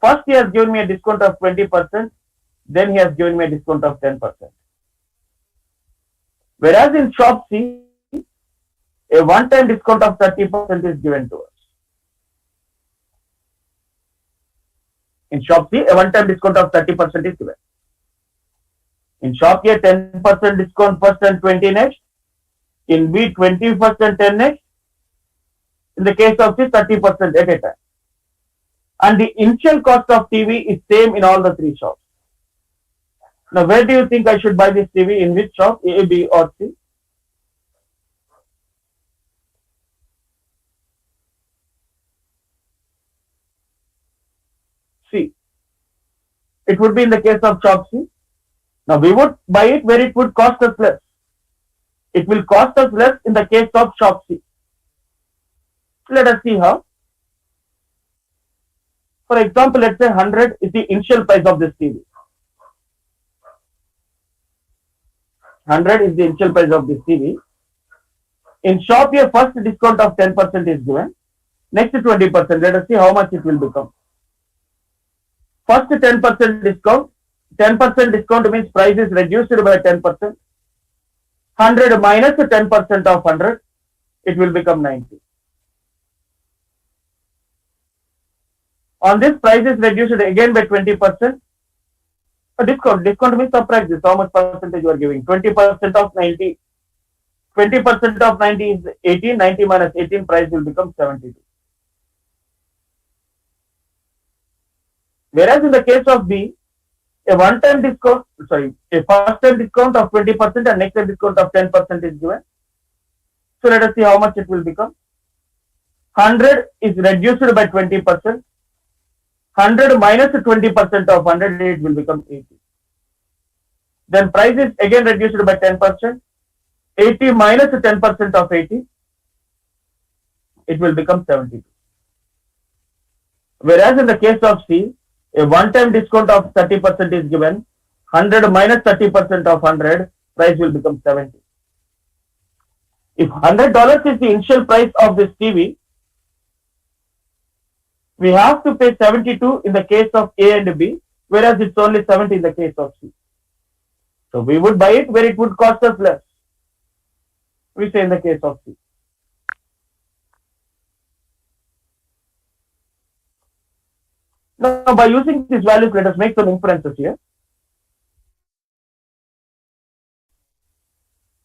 First he has given me a discount of 20%, then he has given me a discount of 10%. Whereas in shop C, a one-time discount of 30% is given to us. In shop C, a one-time discount of 30% is given. In shop A, 10% discount first and 20 next. In B, 20 first and 10 next. In the case of C, 30% at a time. And the initial cost of TV is same in all the three shops. Now, where do you think I should buy this TV? In which shop? A, B or C? C. It would be in the case of shop C. Now, we would buy it where it would cost us less. It will cost us less in the case of shop C. Let us see how. For example, let's say 100 is the initial price of this TV. 100 is the initial price of this TV. In shop A, first discount of 10% is given. Next 20%. Let us see how much it will become. First 10% discount. 10% discount means price is reduced by 10%. 100 minus 10% of 100, it will become 90. On this, price is reduced again by 20%. A discount means subtract this. How much percentage you are giving? 20% of 90. 20% of 90 is 18. 90 minus 18, price will become 72. Whereas in the case of B, a first time discount of 20% and next time discount of 10% is given. So let us see how much it will become. 100 is reduced by 20%. 100 minus 20% of 100, it will become 80. Then price is again reduced by 10%. 80 minus 10% of 80, it will become 72. Whereas in the case of C, a one-time discount of 30% is given. 100 minus 30% of 100, price will become 70. If $100 is the initial price of this TV, we have to pay 72 in the case of A and B, whereas it's only 70 in the case of C. So we would buy it where it would cost us less. We say in the case of C. Now, by using these values, let us make some inferences here.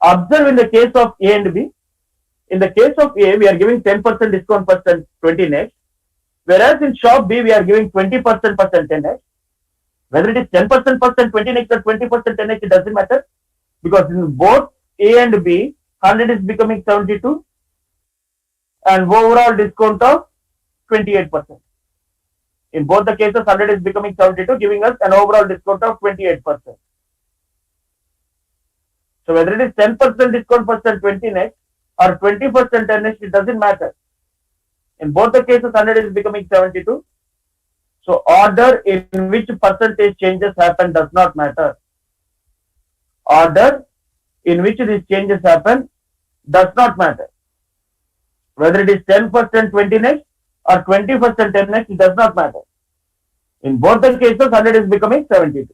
Observe in the case of A and B. In the case of A, we are giving 10% discount first and 20 next. Whereas in shop B, we are giving 20% first and 10 next. Whether it is 10% first and 20 next or 20% 10 next, it doesn't matter. Because in both A and B, 100 is becoming 72 and overall discount of 28%. In both the cases, 100 is becoming 72, giving us an overall discount of 28%. So whether it is 10% discount first and 20 next or 20% 10 next, it doesn't matter. In both the cases, 100 is becoming 72. So order in which percentage changes happen does not matter. Order in which these changes happen does not matter. Whether it is 10% 20 next or 20% 10 next, it does not matter. In both the cases, 100 is becoming 72.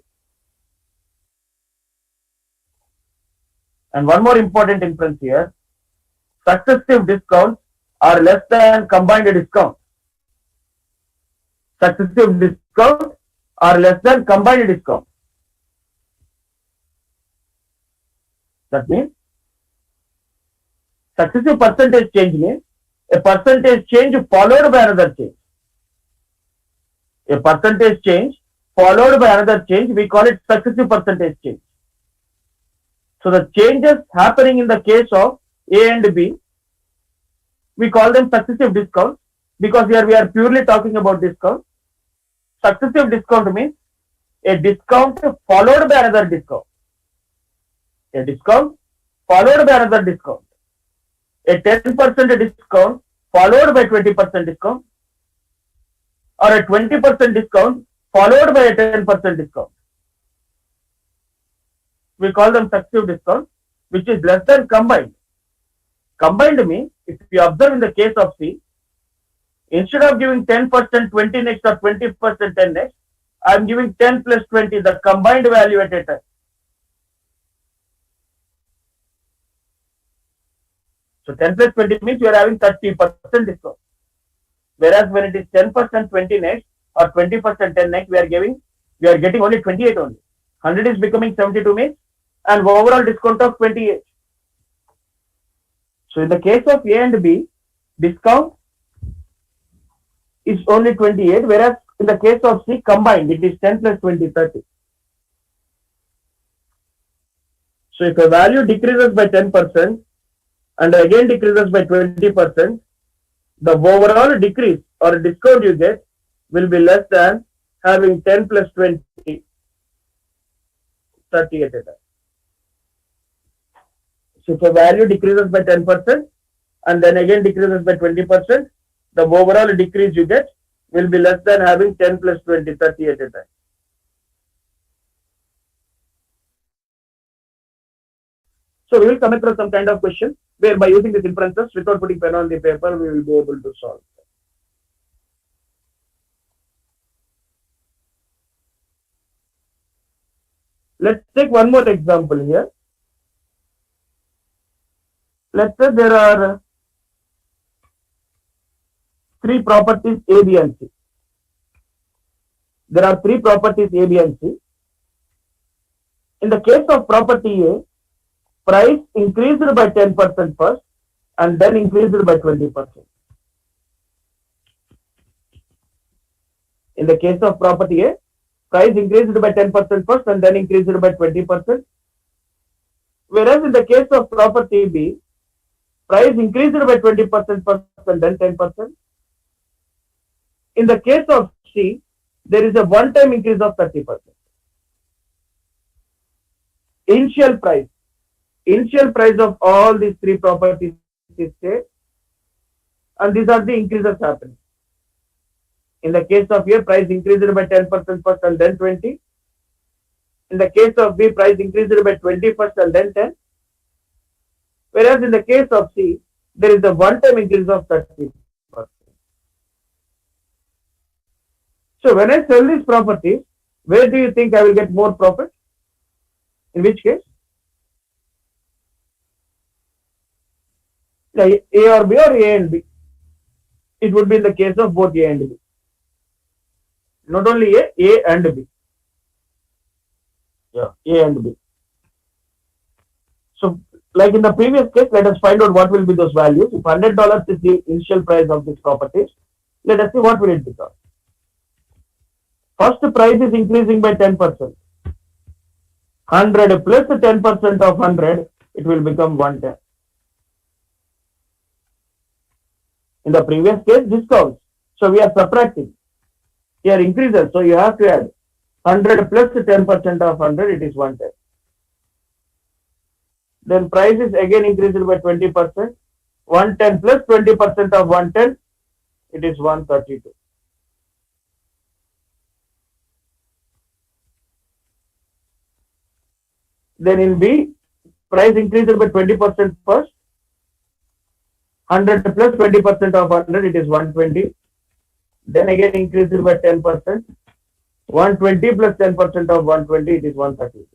And one more important inference here. Successive discounts are less than combined discounts. Successive discounts are less than combined discounts. That means successive percentage change means a percentage change followed by another change. A percentage change followed by another change, we call it successive percentage change. So the changes happening in the case of A and B, we call them successive discounts because here we are purely talking about discount. Successive discount means a discount followed by another discount. A discount followed by another discount. A 10% discount followed by 20% discount, or a 20% discount followed by a 10% discount. We call them successive discounts, which is less than combined. Combined means, if you observe in the case of C, Instead of giving 10% 20 next or 20% 10 next, I am giving 10 plus 20, the combined value at a time. So 10 plus 20 means you are having 30% discount. Whereas when it is 10% 20 next or 20% 10 next, we are getting only 28 only. 100 is becoming 72 means, and overall discount of 28. So in the case of A and B, discount is only 28, whereas in the case of C, combined, it is 10 plus 20, 30. So if a value decreases by 10% and again decreases by 20%, the overall decrease or discount you get will be less than having 10 plus 20, 30 at a time. So if a value decreases by 10% and then again decreases by 20%, the overall decrease you get will be less than having 10 plus 20, 30 at a time. So we will come across some kind of question where by using these inferences without putting pen on the paper, we will be able to solve. Let's take one more example here. Let's say there are three properties A, B and C. There are three properties A, B and C. In the case of property A, price increased by 10% first and then increased by 20%. In the case of property A, price increased by 10% first and then increased by 20%. Whereas in the case of property B, price increased by 20% first and then 10%. In the case of C, there is a one-time increase of 30%. Initial price of all these three properties is same, and these are the increases happening. In the case of A, price increased by 10% first and then 20. In the case of B, price increased by 20 first and then 10. Whereas in the case of C, there is a one-time increase of 30%. So when I sell these properties, where do you think I will get more profit? In which case? A or B or A and B? It would be in the case of both A and B. Not only A and B. Yeah, A and B. So, like in the previous case, let us find out what will be those values. If $100 is the initial price of these properties, let us see what will it become. First price is increasing by 10%. 100 plus 10% of 100, it will become 110. In the previous case, discounts. So we are subtracting. Here increases. So you have to add 100 plus 10% of 100, it is 110. Then price is again increased by 20%. 110 plus 20% of 110, it is 132. Then in B, price increased by 20% first. 100 plus 20% of 100, it is 120. Then again increased by 10%. 120 plus 10% of 120, it is 130.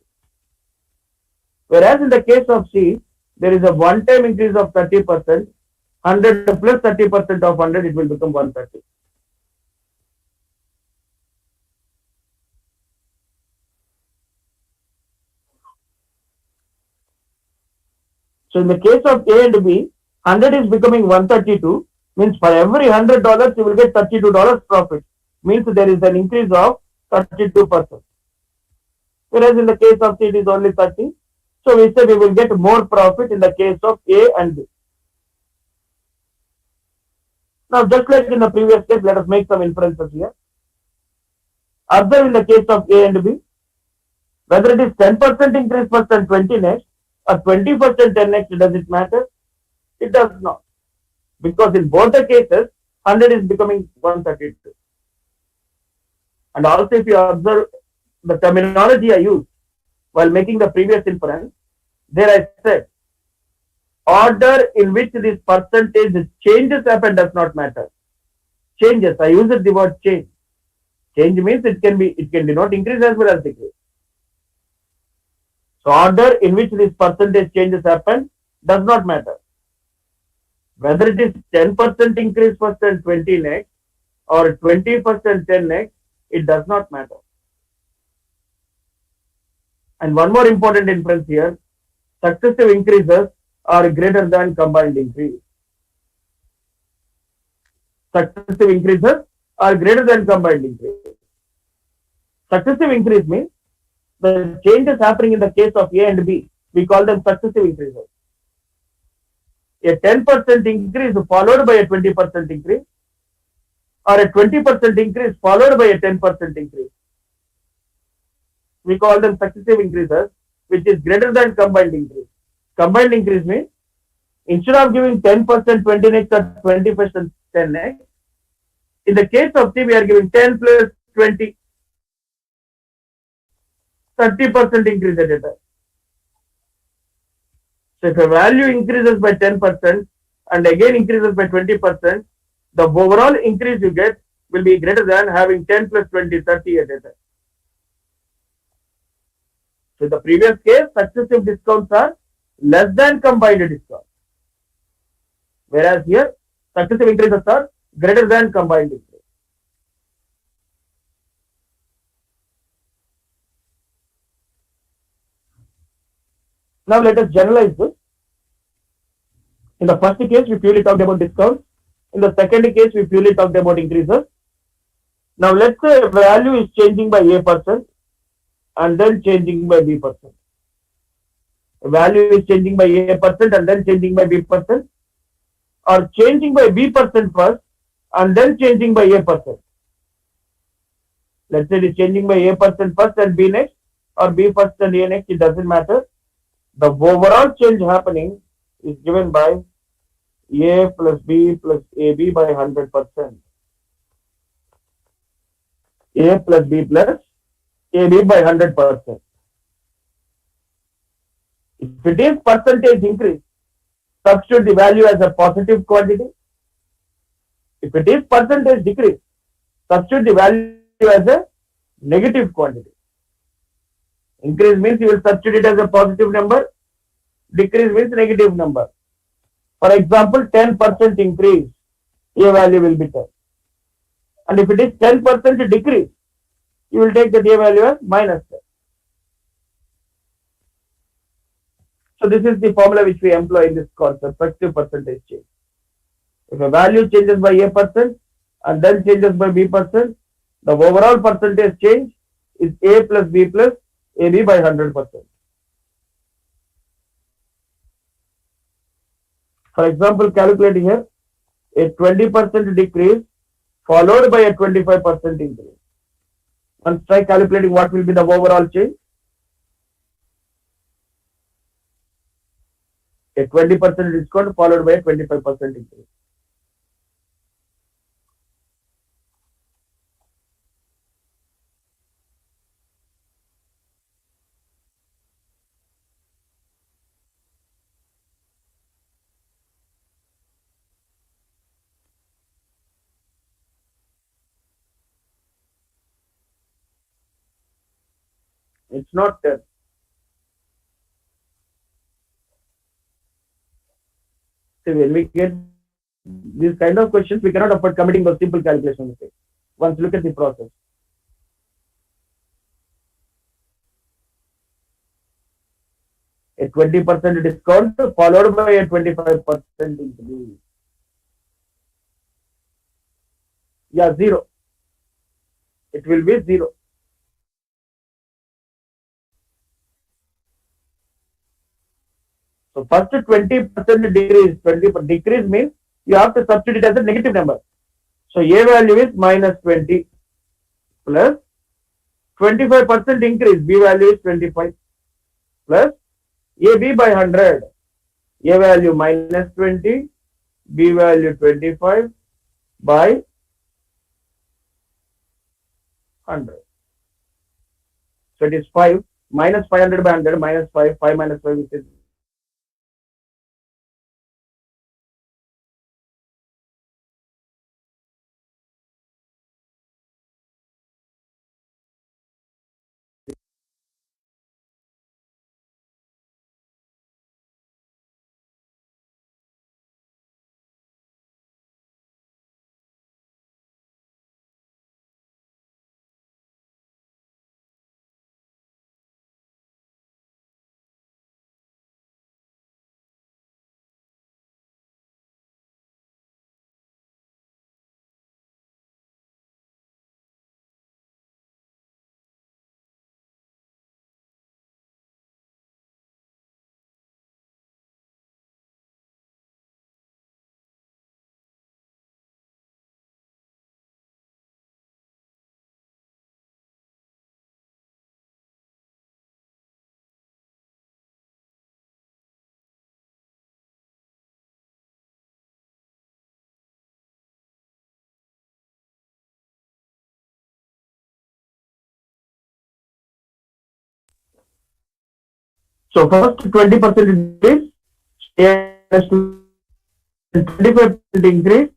Whereas in the case of C, there is a one-time increase of 30%. 100 plus 30% of 100, it will become 130. So in the case of A and B, 100 is becoming 132, means for every $100, you will get $32 profit. Means there is an increase of 32%. Whereas in the case of C, it is only 30. So we say we will get more profit in the case of A and B. Now, just like in the previous case, let us make some inferences here. Observe in the case of A and B, whether it is 10% increase first and 20 next, or 20% 10 next, does it matter? It does not. Because in both the cases, 100 is becoming 132. And also if you observe the terminology I used while making the previous inference, there I said, order in which this percentage changes happen does not matter. changes. I use the word change. Change means it can denote increase as well as decrease. So order in which these percentage changes happen does not matter. Whether it is 10% increase first and 20 next, or 20% 10 next, it does not matter. And one more important inference here, successive increases are greater than combined increase. Successive increases are greater than combined increase. Successive increase means the changes happening in the case of A and B, we call them successive increases. A 10% increase followed by a 20% increase, or a 20% increase followed by a 10% increase. We call them successive increases, which is greater than combined increase. Combined increase means instead of giving 10% 20 next or 20% 10 next, in the case of C, we are giving 10 plus 20, 30% increase at a time. So if a value increases by 10% and again increases by 20%, the overall increase you get will be greater than having 10 plus 20, 30 at a time. So in the previous case, successive discounts are less than combined discounts. Whereas here, successive increases are greater than combined increase. Now let us generalize this. In the first case, we purely talked about discounts. In the second case, we purely talked about increases. Now let's say value is changing by A% and then changing by B%. Value is changing by A% and then changing by B%, or changing by B% first and then changing by A%. Let's say it is changing by A% first and B next, or B first and A next, it doesn't matter. The overall change happening is given by A plus B plus AB by 100%. A plus B plus AB by 100%. If it is percentage increase, substitute the value as a positive quantity. If it is percentage decrease, substitute the value as a negative quantity. Increase means you will substitute it as a positive number, decrease means negative number. For example, 10% increase, A value will be 10. And if it is 10% decrease, you will take the A value as minus 10. So this is the formula which we employ in this concept, successive percentage change. If a value changes by A% and then changes by B%, the overall percentage change is A plus B plus AB by 100%. For example, calculate here a 20% decrease followed by a 25% increase. Once try calculating what will be the overall change. A 20% discount followed by a 25% increase. It's not 10. So when we get these kind of questions, we cannot afford committing those simple calculation mistakes. Once look at the process. A 20% discount followed by a 25% increase. Yeah, 0. It will be 0. So first 20% decrease, 20% decrease means you have to substitute it as a negative number. So A value is minus 20 plus 25% increase, B value is 25 plus AB by 100, A value minus 20, B value 25 by 100. So it is 5 minus 500 by 100 minus 5, 5 minus 5 is So first 20% increase, A minus 25% increase,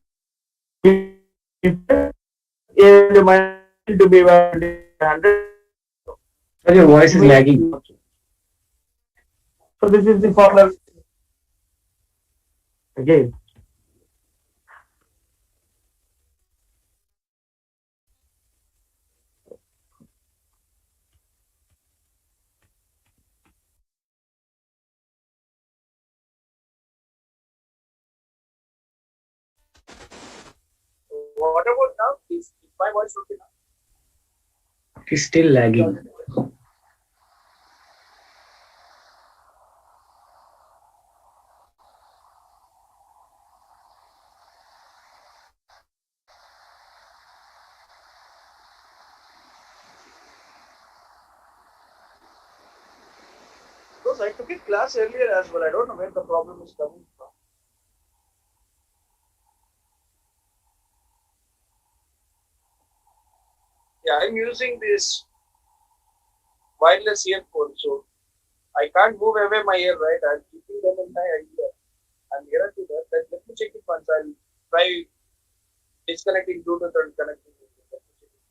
A minus to be 100. Sir, your voice is lagging. So this is the formula. Again, what about now? Is my voice okay now? It is still lagging. Because I took a class earlier as well. I don't know where the problem is coming from. Yeah, I'm using this wireless earphone, so I can't move away my ear, right? I'm keeping them in my ear. I'm here to that. Let me check it once. I'll try disconnecting Bluetooth and connecting Bluetooth. Let me check it.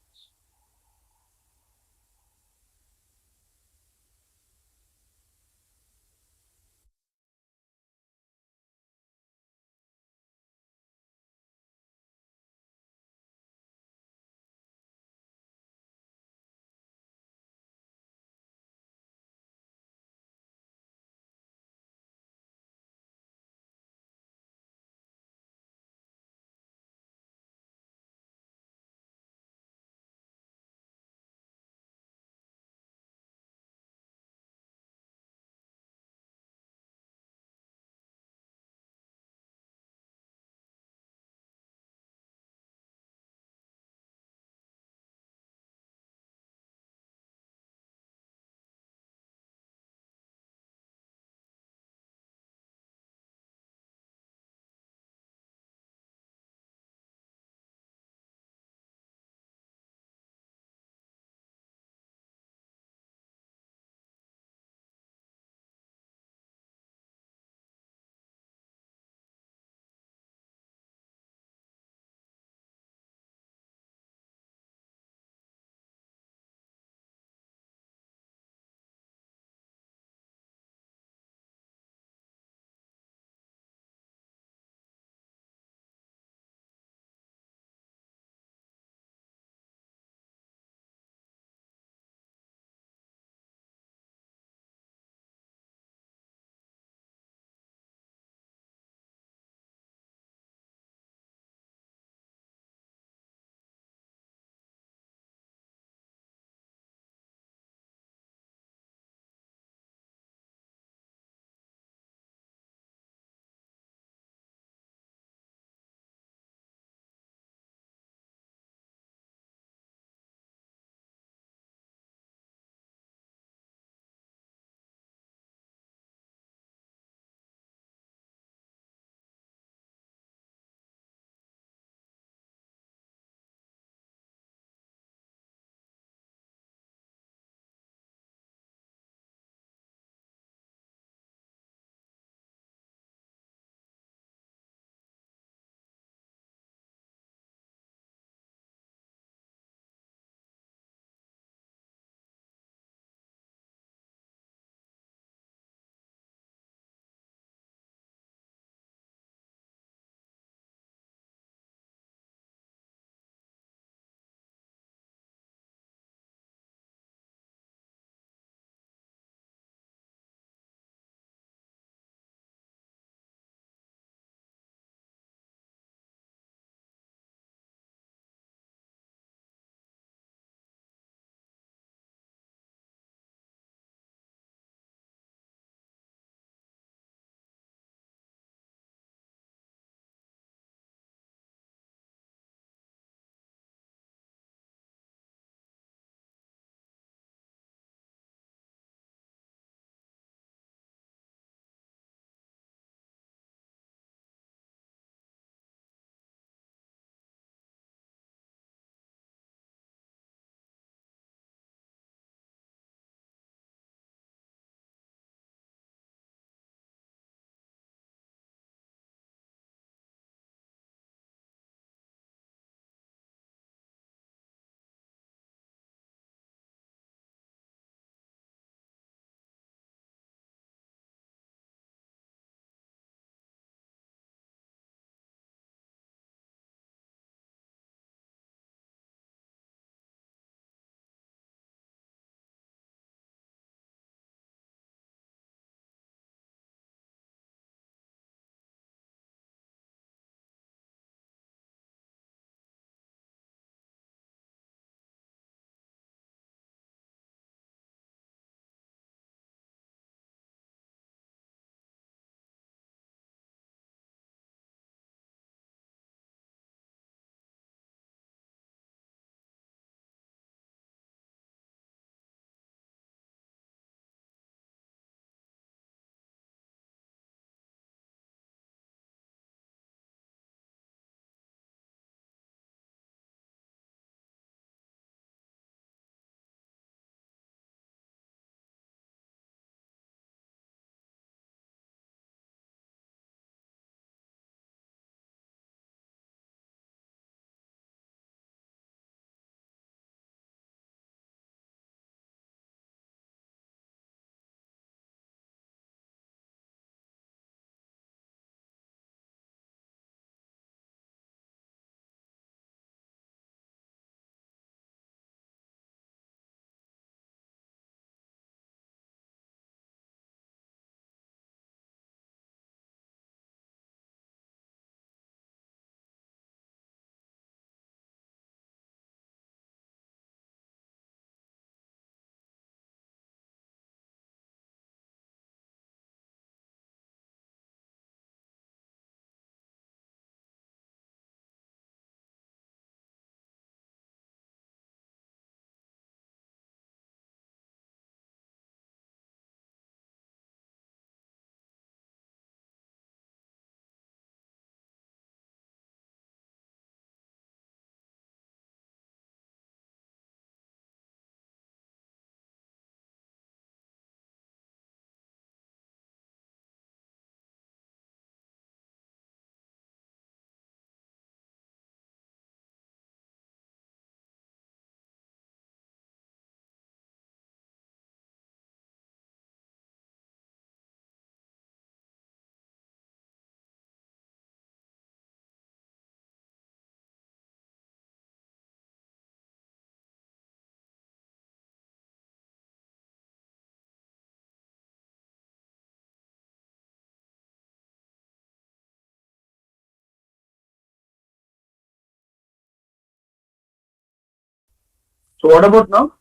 So what about now?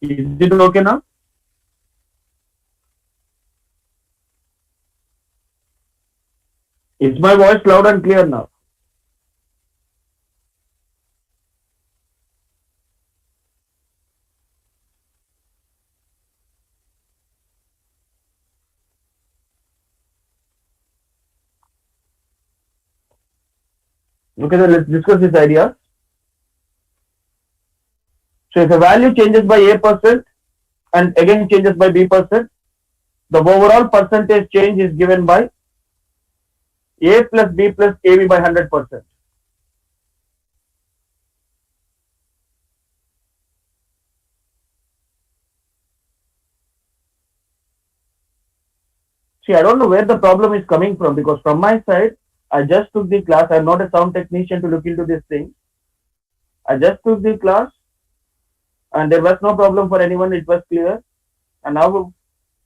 Is it okay now? Is my voice loud and clear now? Okay, then let's discuss this idea. So if a value changes by A% and again changes by B%, the overall percentage change is given by A plus B plus AB by 100%. See, I don't know where the problem is coming from, because from my side, I just took the class. I'm not a sound technician to look into this thing. I just took the class and there was no problem for anyone. It was clear. And now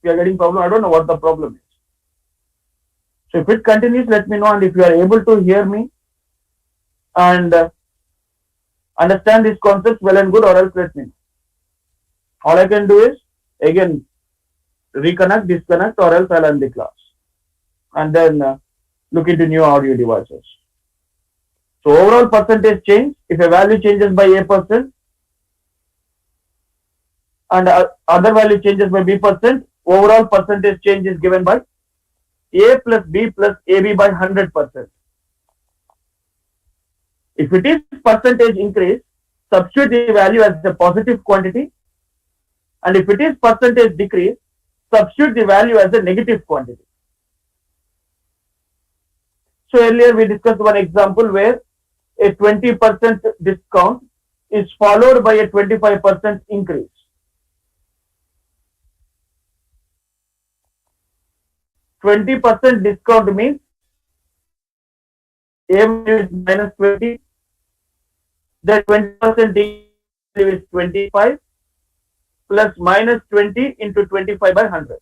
we are getting problem. I don't know what the problem is. So if it continues, let me know. And if you are able to hear me and understand this concept well and good, or else let me know. All I can do is again reconnect, disconnect, or else I'll end the class and then look into new audio devices. So overall percentage change, if a value changes by A% and other value changes by B%, overall percentage change is given by A plus B plus AB by 100%. If it is percentage increase, substitute the value as a positive quantity, and if it is percentage decrease, substitute the value as a negative quantity. So earlier we discussed one example where a 20% discount is followed by a 25% increase. %20 discount means A value is minus 20, the 20% value is 25 plus minus 20 into 25 by 100.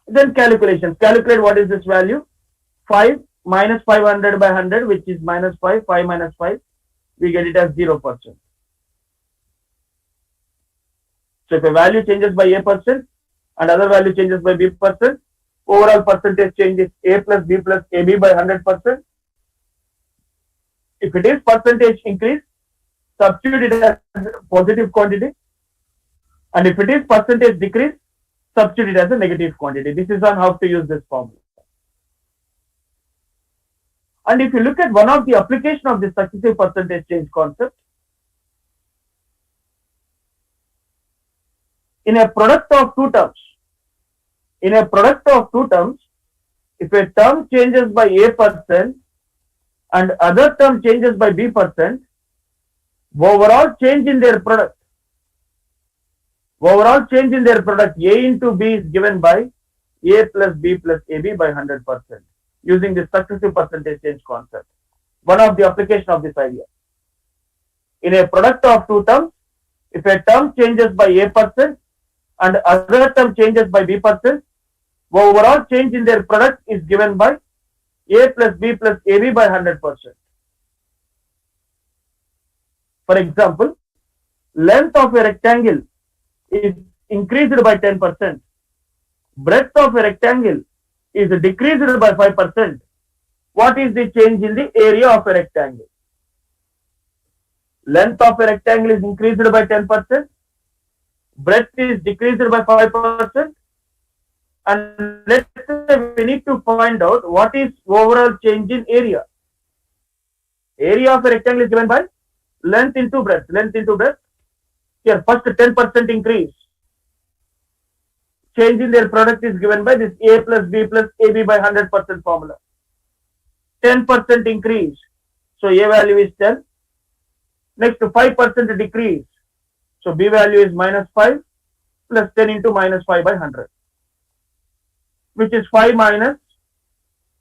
Then calculations. Calculate what is this value. 5 minus 500 by 100, which is minus 5. 5 minus 5, we get it as 0%. So if a value changes by A% and other value changes by B%, overall percentage change is A plus B plus AB by 100%. If it is percentage increase, substitute it as positive quantity, and if it is percentage decrease, substitute it as a negative quantity. This is on how to use this formula. And if you look at one of the application of this successive percentage change concept, in a product of two terms, if a term changes by A% and other term changes by B%, overall change in their product A into B is given by A plus B plus AB by 100%, using the successive percentage change concept. One of the application of this idea. In a product of two terms, if a term changes by A% and other term changes by B%, overall change in their product is given by A plus B plus AB by 100%. For example, length of a rectangle is increased by 10%. Breadth of a rectangle is decreased by 5%. What is the change in the area of a rectangle? Length of a rectangle is increased by 10%. Breadth is decreased by 5%. And let's say we need to find out what is overall change in area. Area of a rectangle is given by length into breadth. Here, first 10% increase. Change in their product is given by this A plus B plus AB by 100% formula. 10% increase. So A value is 10. Next 5% decrease. So B value is minus 5 plus 10 into minus 5 by 100. Which is 5 minus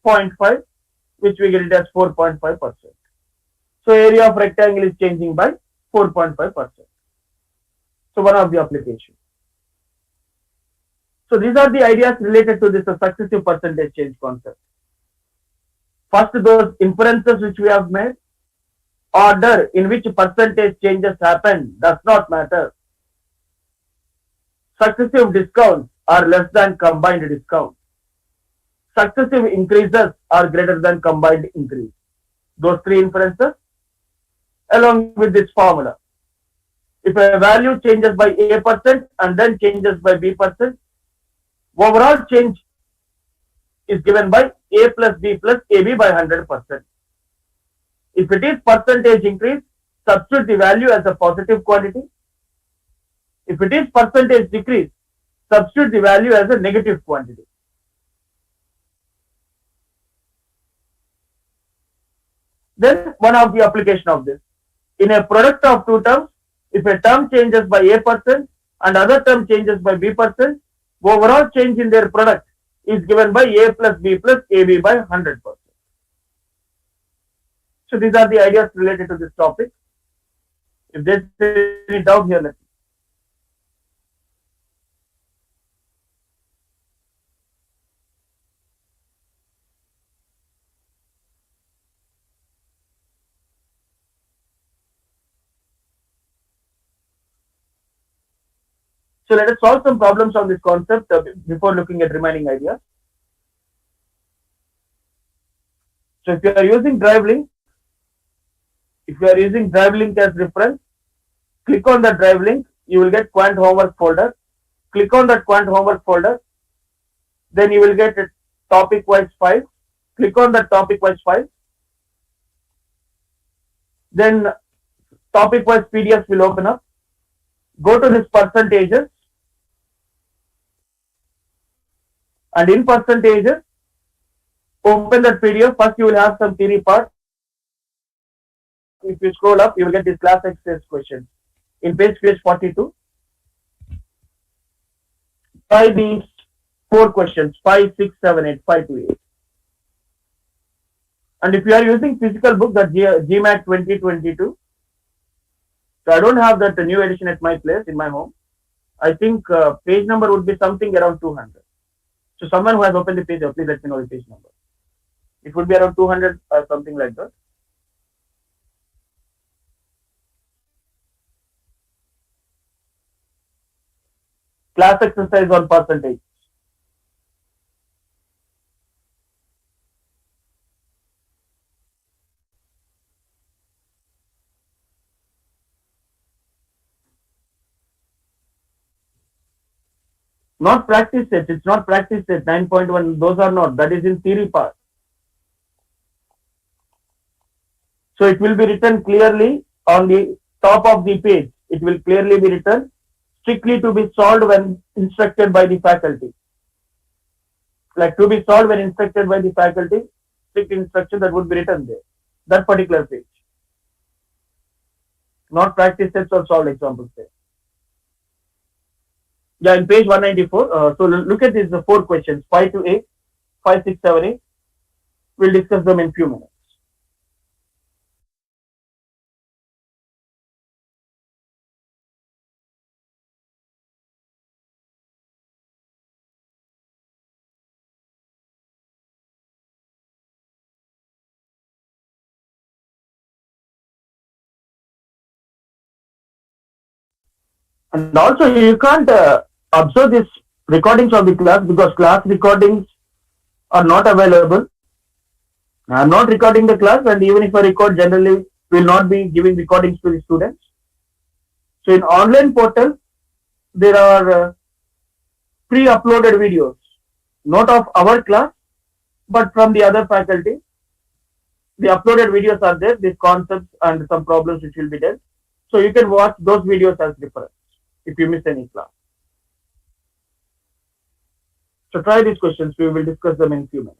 0.5, which we get it as 4.5%. So area of rectangle is changing by 4.5%. So one of the applications. So these are the ideas related to this successive percentage change concept. First, those inferences which we have made, order in which percentage changes happen does not matter. Successive discounts are less than combined discount. Successive increases are greater than combined increase. Those three inferences along with this formula. If a value changes by A% and then changes by B%, overall change is given by A plus B plus AB by 100%. If it is percentage increase, substitute the value as a positive quantity. If it is percentage decrease, substitute the value as a negative quantity. Then one of the application of this. In a product of two terms, if a term changes by A% and other term changes by B%, overall change in their product is given by A plus B plus AB by 100%. So these are the ideas related to this topic. If there's any doubt here, let me. So let us solve some problems on this concept before looking at remaining ideas. So if you are using drive link, as reference, click on the drive link, you will get quant homework folder. Click on that quant homework folder, then you will get a topic wise file. Click on the topic wise file. Then topic wise PDFs will open up. Go to this percentages, and in percentages, open that PDF. First you will have some theory part. If you scroll up, you will get this class exercise questions. In page 42, try these 4 questions, 5, 6, 7, 8, 5 to 8. And if you are using physical book, that GMAT 2022, so I don't have that new edition at my place in my home. I think page number would be something around 200. So someone who has opened the page, please let me know the page number. It would be around 200 or something like that. Class exercise on percentage. Not practice set. It's not practice set. 9.1. Those are not. That is in theory part. So it will be written clearly on the top of the page. It will clearly be written, strictly to be solved when instructed by the faculty. Like to be solved when instructed by the faculty, strict instruction that would be written there. That particular page. Not practice sets or solved examples there. Yeah, in page 194. So look at these 4 questions, 5 to 8, 5, 6, 7, 8. We'll discuss them in few minutes. And also you can't observe these recordings of the class because class recordings are not available. I am not recording the class, and even if I record, generally will not be giving recordings to the students. So in online portal, there are pre-uploaded videos, not of our class, but from the other faculty. The uploaded videos are there, these concepts and some problems which will be there. So you can watch those videos as reference if you miss any class. So try these questions. We will discuss them in few minutes.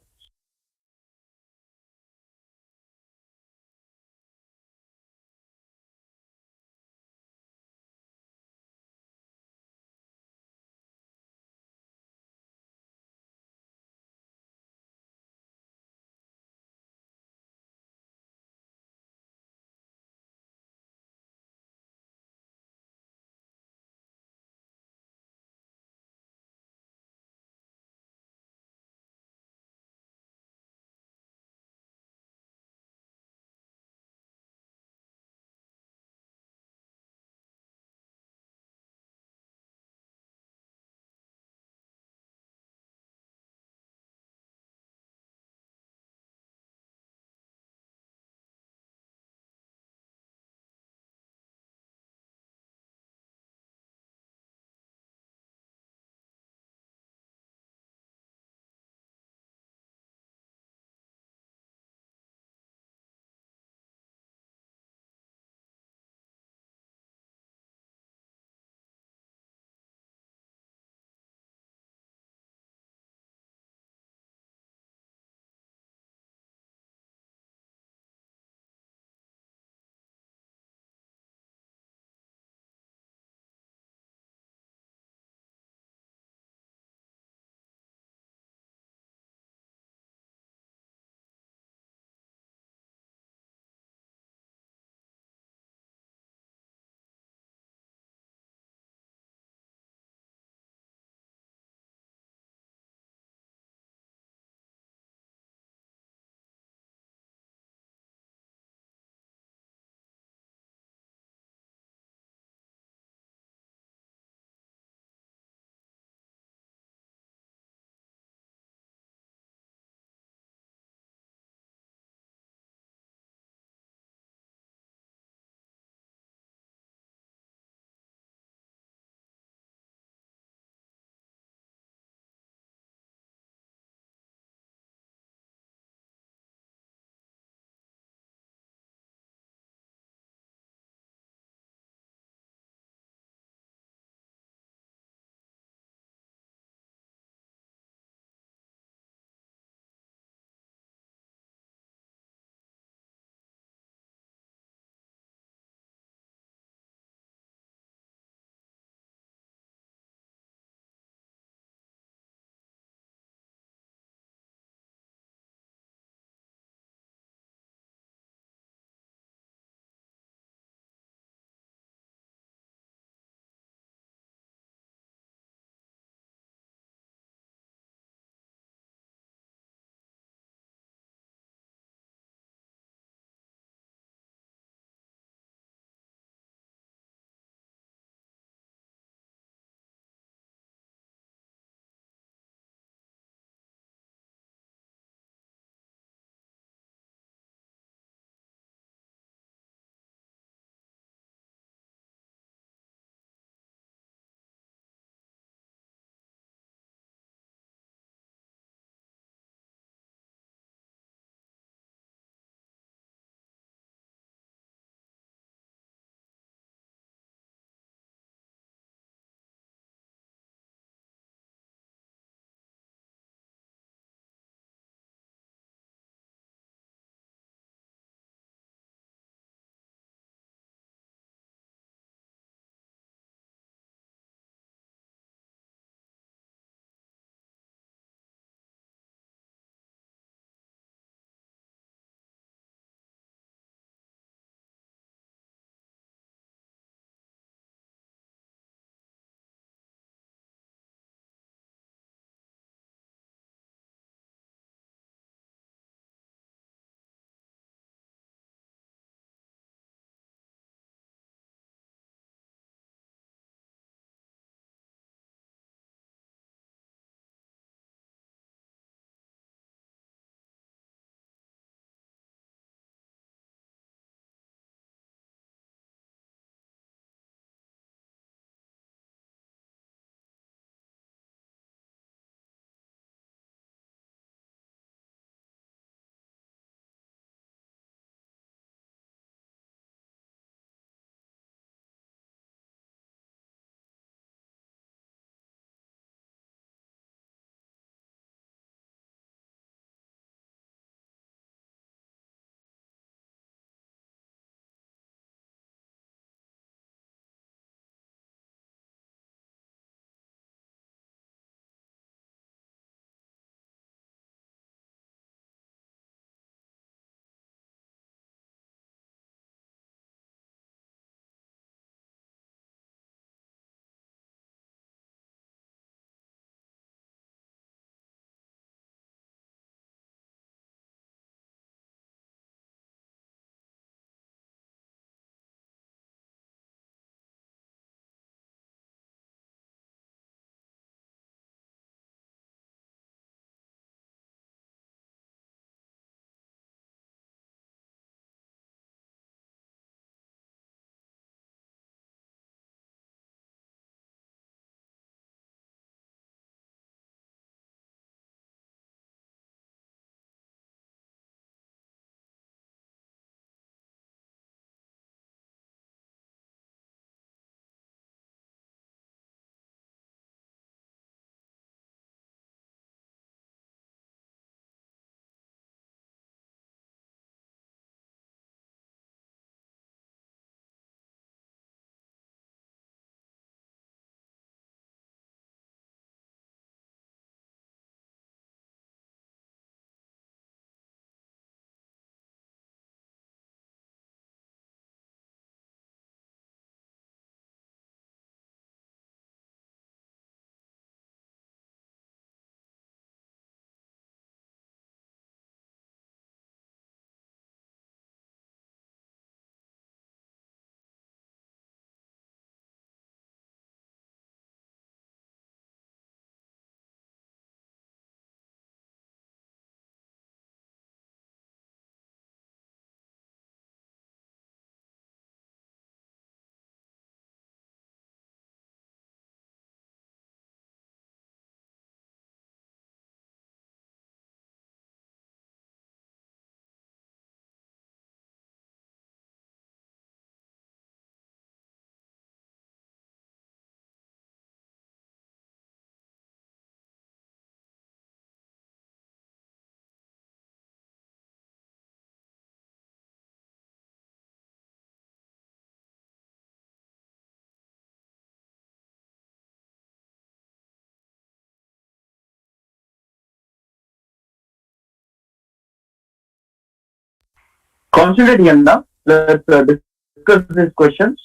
Concentrate here now. Let's discuss these questions.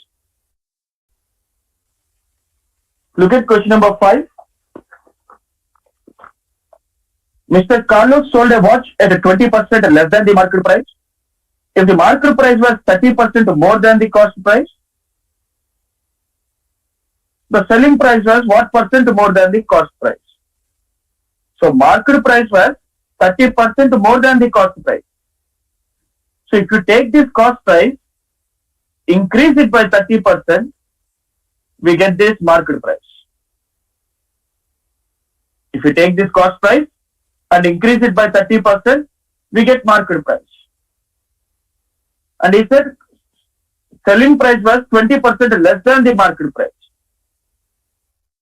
Look at question number 5. Mr. Carlos sold a watch at a 20% less than the market price. If the market price was 30% more than the cost price, the selling price was what percent more than the cost price? So market price was 30% more than the cost price. So if you take this cost price, increase it by 30%, we get this market price. If you take this cost price and increase it by 30%, we get market price. And he said selling price was 20% less than the market price.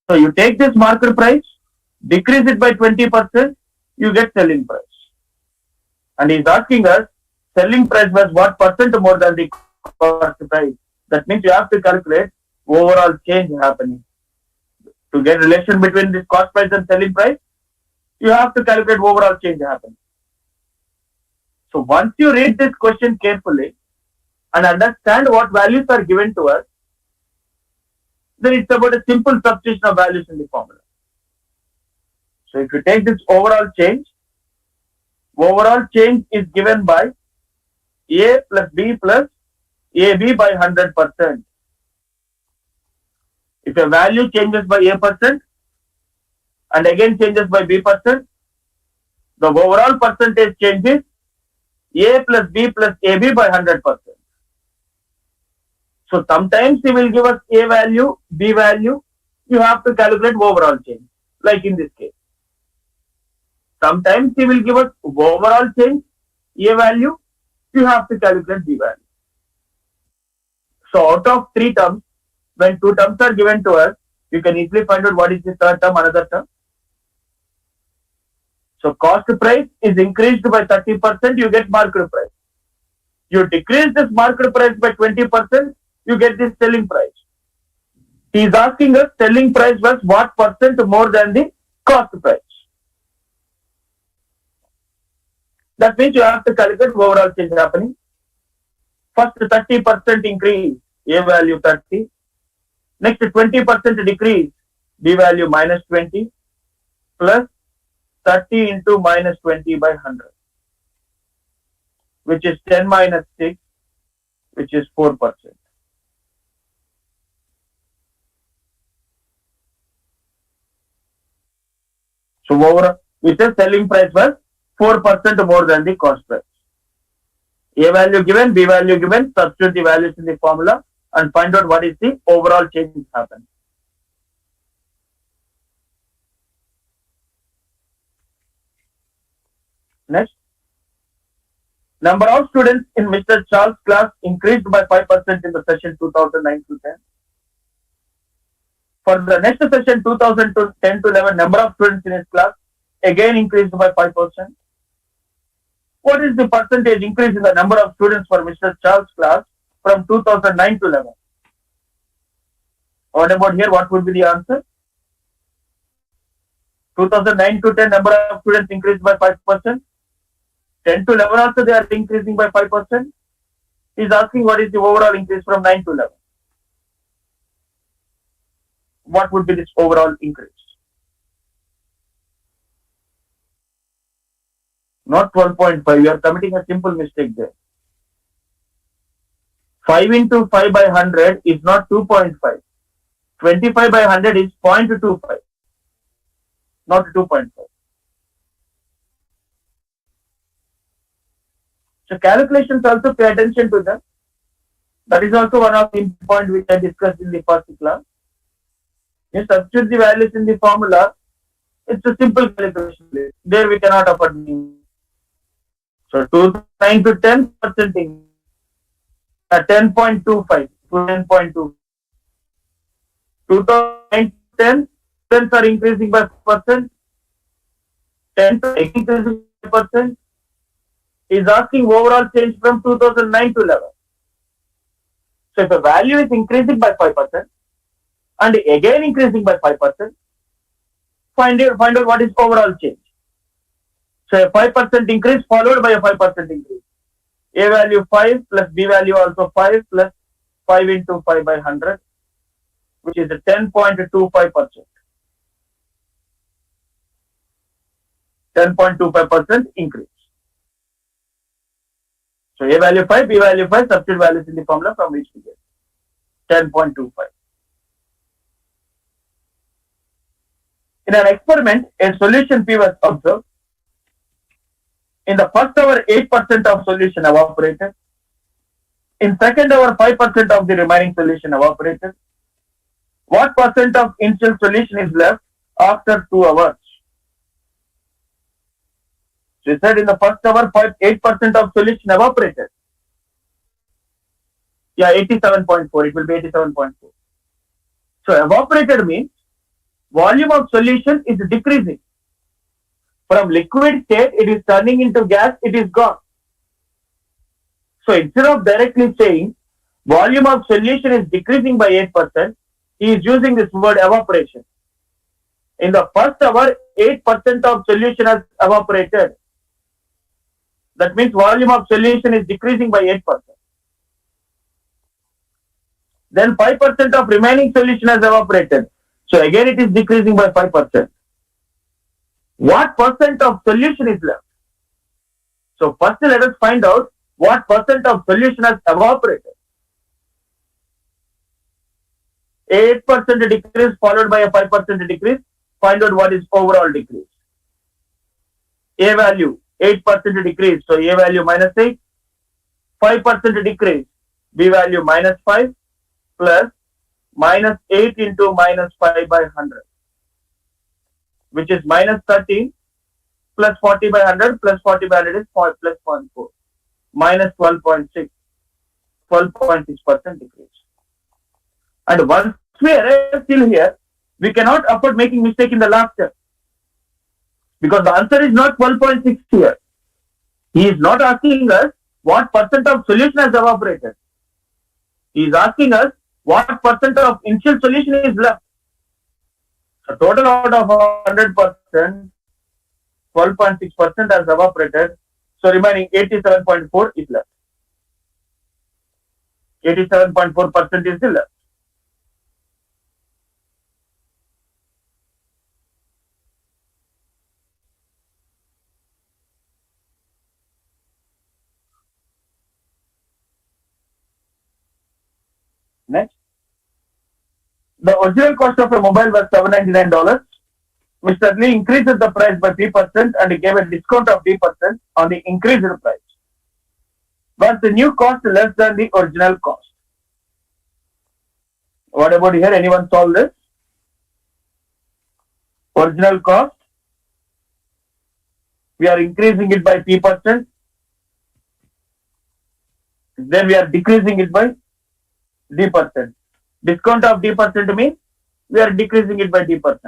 So you take this market price, decrease it by 20%, you get selling price. And he is asking us, selling price was what percent more than the cost price? That means you have to calculate overall change happening. To get relation between this cost price and selling price, you have to calculate overall change happening. So once you read this question carefully and understand what values are given to us, then it's about a simple substitution of values in the formula. So if you take this overall change is given by A plus B plus AB by 100%. If a value changes by A% and again changes by B%, the overall percentage change is A plus B plus AB by 100%. So sometimes he will give us A value, B value, you have to calculate overall change, like in this case. Sometimes he will give us overall change, A value, you have to calculate B value. So out of 3 terms, when 2 terms are given to us, you can easily find out what is the third term, another term. So cost price is increased by 30%, you get market price. You decrease this market price by 20%, you get this selling price. He is asking us selling price was what percent more than the cost price. That means you have to calculate overall change happening. First 30% increase, A value 30. Next 20% decrease, B value minus 20 plus 30 into minus 20 by 100, which is 10 minus 6, which is 4%. So overall, we say selling price was 4% more than the cost price. A value given, B value given, substitute the values in the formula and find out what is the overall change happened. Next, number of students in Mr. Charles' class increased by 5% in the session 2009 to 10. For the next session 2010 to 11, number of students in his class again increased by 5%. What is the percentage increase in the number of students for Mr. Charles' class from 2009 to 11? What about here? What would be the answer? 2009 to 10, number of students increased by 5%. 10 to 11 also they are increasing by 5%. He is asking what is the overall increase from 9 to 11. What would be this overall increase? Not 12.5. You are committing a simple mistake there. 5 into 5 by 100 is not 2.5. 25 by 100 is 0.25, not 2.5. So calculations also pay attention to them. That is also one of the points which I discussed in the first class. You substitute the values in the formula, it's a simple calculation. There we cannot afford. So 9 to 10%, 10.25 to 10.2. 2009 to 10, students are increasing by 5%. 10 to increasing by 5%. Is asking overall change from 2009 to 11. So if a value is increasing by 5% and again increasing by 5%, find out what is overall change. So a 5% increase followed by a 5% increase. A value 5 plus B value also 5 plus 5 into 5 by 100, which is a 10.25%. 10.25% increase. So A value 5, B value 5, substitute values in the formula from which we get 10.25. In an experiment, a solution P was observed. In the first hour, 8% of solution evaporated. In second hour, 5% of the remaining solution evaporated. What percent of initial solution is left after 2 hours? So we said in the first hour, 8% of solution evaporated. Yeah, 87.4. It will be 87.4. So evaporated means volume of solution is decreasing. From liquid state, it is turning into gas, it is gone. So instead of directly saying volume of solution is decreasing by 8%, he is using this word evaporation. In the first hour, 8% of solution has evaporated. That means volume of solution is decreasing by 8%. Then 5% of remaining solution has evaporated. So again it is decreasing by 5%. What percent of solution is left? So first let us find out what percent of solution has evaporated. 8% decrease followed by a 5% decrease. Find out what is overall decrease. A value 8% decrease. So A value minus 8. 5% decrease. B value minus 5 plus minus 8 into minus 5 by 100. Which is minus 13 plus 40 by 100 plus 40 by 100 is plus 0.4. Minus 12.6. 12.6% decrease. And once we arrive till here, we cannot afford making mistake in the last step. Because the answer is not 12.6 here. He is not asking us what percent of solution has evaporated. He is asking us what percent of initial solution is left. So total out of 100%, 12.6% has evaporated. So remaining 87.4 is left. 87.4% is still left. Next. The original cost of a mobile was $799. Mr. Lee increases the price by 3% and gave a discount of 3% on the increased price. Was the new cost less than the original cost? What about here? Anyone solve this? Original cost. We are increasing it by 3%. Then we are decreasing it by D%. Discount of D% means we are decreasing it by D%.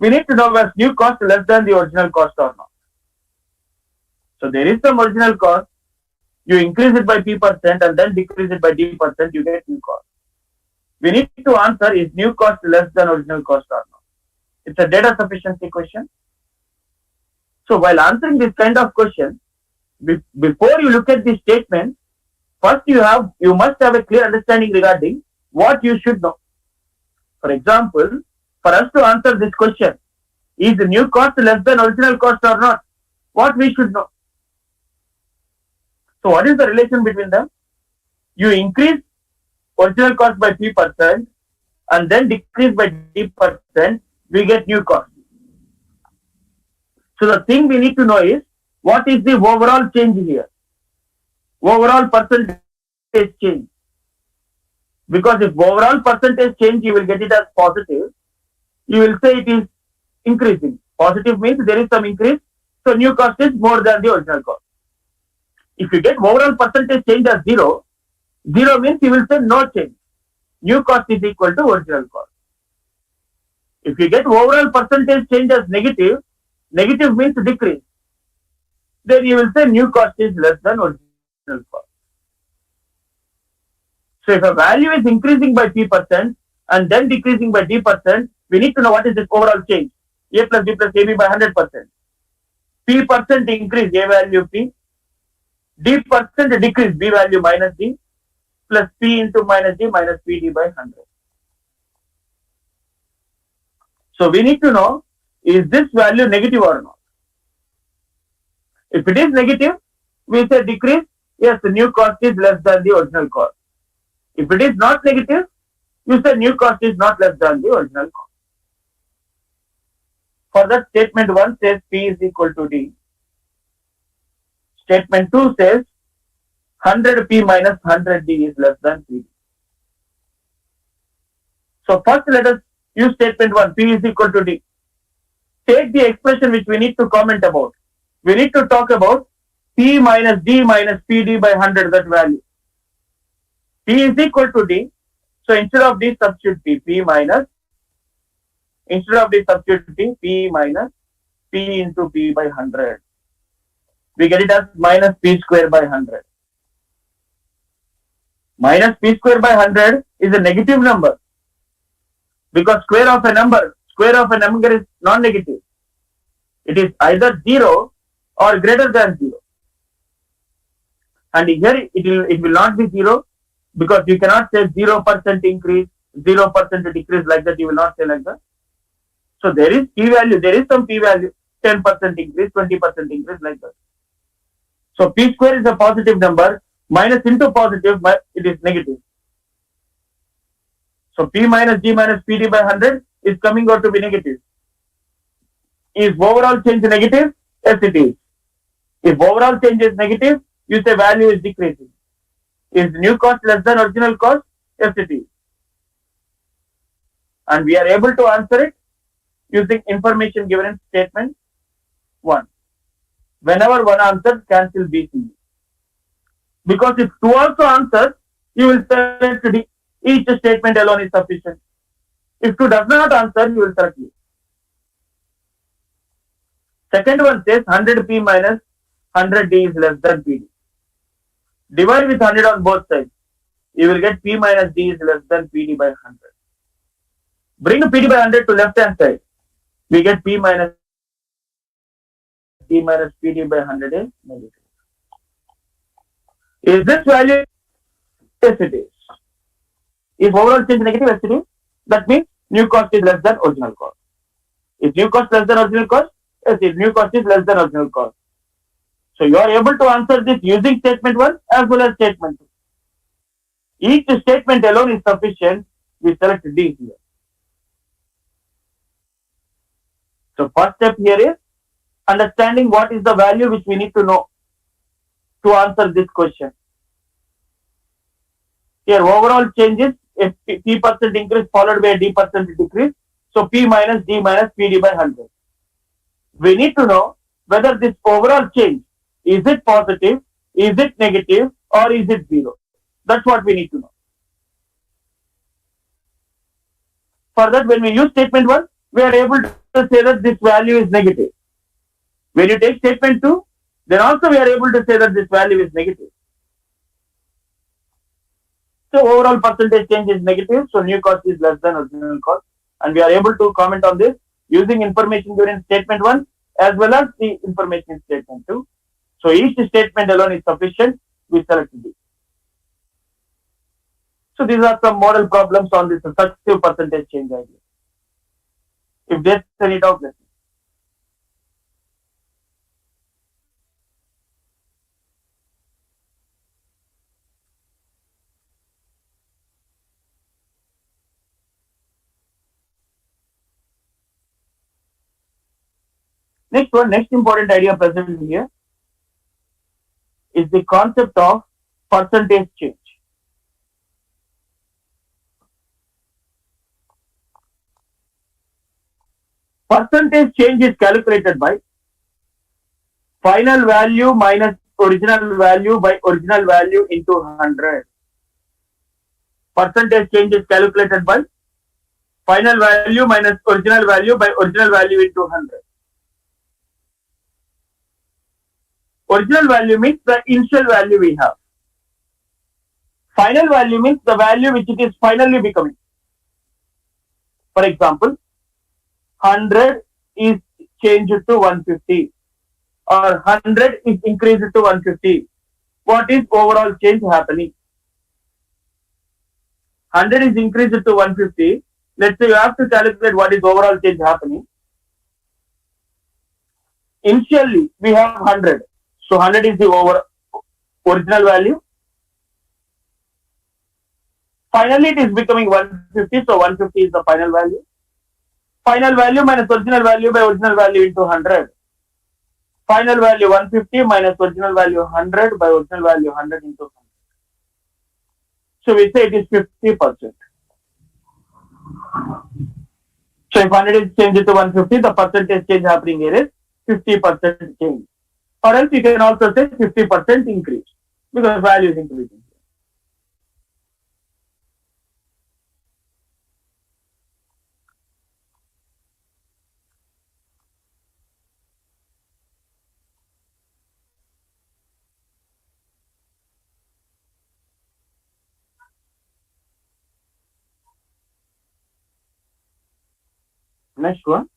We need to know was new cost less than the original cost or not. So there is some original cost. You increase it by P% and then decrease it by D%, you get new cost. We need to answer is new cost less than original cost or not. It's a data sufficiency question. So while answering this kind of question, before you look at the statement, first you must have a clear understanding regarding what you should know. For example, for us to answer this question, is the new cost less than original cost or not? What we should know. So what is the relation between them? You increase original cost by 3% and then decrease by D%, we get new cost. So the thing we need to know is what is the overall change here? Overall percentage change. Because if overall percentage change, you will get it as positive. You will say it is increasing. Positive means there is some increase. So new cost is more than the original cost. If you get overall percentage change as 0, 0 means you will say no change. New cost is equal to original cost. If you get overall percentage change as negative, negative means decrease. Then you will say new cost is less than original cost. So if a value is increasing by P% and then decreasing by D%, we need to know what is the overall change. A plus B plus AB by 100%. P percent increase A value P, D percent decrease B value minus D, plus P into minus D minus PD by 100. So we need to know, is this value negative or not? If it is negative, we say decrease, yes, the new cost is less than the original cost. If it is not negative, you say new cost is not less than the original cost. For that, statement 1 says P is equal to D. Statement 2 says 100P minus 100D is less than PD. So first let us use statement 1, P is equal to D. Take the expression which we need to comment about. We need to talk about P minus D minus PD by 100, that value. P is equal to D. So instead of D, substitute P minus, instead of D, substitute P minus P into P by 100. We get it as minus P square by 100. Minus P square by 100 is a negative number, because square of a number is non-negative. It is either 0 or greater than 0. And here it will not be 0, because you cannot say 0% increase, 0% decrease, like that. You will not say like that. So there is P value, there is some P value, 10% increase, 20% increase, like that. So P square is a positive number, minus into positive, but it is negative. So P minus D minus PD by 100 is coming out to be negative. Is overall change negative? Yes, it is. If overall change is negative, you say value is decreasing. Is new cost less than original cost? Yes, it is. And we are able to answer it using information given in statement 1. Whenever one answers, cancel B, C. Because if 2 also answers, you will select D. Each statement alone is sufficient. If 2 does not answer, you will select D. Second one says 100P minus 100D is less than PD. Divide with 100 on both sides. You will get P minus D is less than PD by 100. Bring PD by 100 to left hand side. We get P minus D minus PD by 100 is negative. Is this value? Yes, it is. If overall change negative, yes, it is. That means new cost is less than original cost. If new cost less than original cost, yes, if new cost is less than original cost. So you are able to answer this using statement 1 as well as statement 2. Each statement alone is sufficient. We select D here. So first step here is understanding what is the value which we need to know to answer this question. Here overall changes, if P percent increase followed by a D percent decrease. So P minus D minus PD by 100. We need to know whether this overall change, is it positive, is it negative, or is it 0? That's what we need to know. For that, when we use statement 1, we are able to say that this value is negative. When you take statement 2, then also we are able to say that this value is negative. So overall percentage change is negative, so new cost is less than original cost. And we are able to comment on this using information given in statement 1 as well as the information in statement 2. So each statement alone is sufficient. We select D. So these are some model problems on this successive percentage change idea. If there's any doubt, let me. Next important idea present here is the concept of percentage change. Percentage change is calculated by final value minus original value by original value into 100. Percentage change is calculated by final value minus original value by original value into 100. Original value means the initial value we have. Final value means the value which it is finally becoming. For example, 100 is changed to 150. or 100 is increased to 150. What is overall change happening? 100 is increased to 150. Let's say you have to calculate what is overall change happening. Initially, we have 100. So 100 is the original value. Finally, it is becoming 150. So 150 is the final value. Final value minus original value by original value into 100. Final value 150 minus original value 100 by original value 100 into 100. So we say it is 50%. So if 100 is changed to 150, the percentage change happening here is 50% change. Or else you can also say 50% increase because value is increasing. Next one.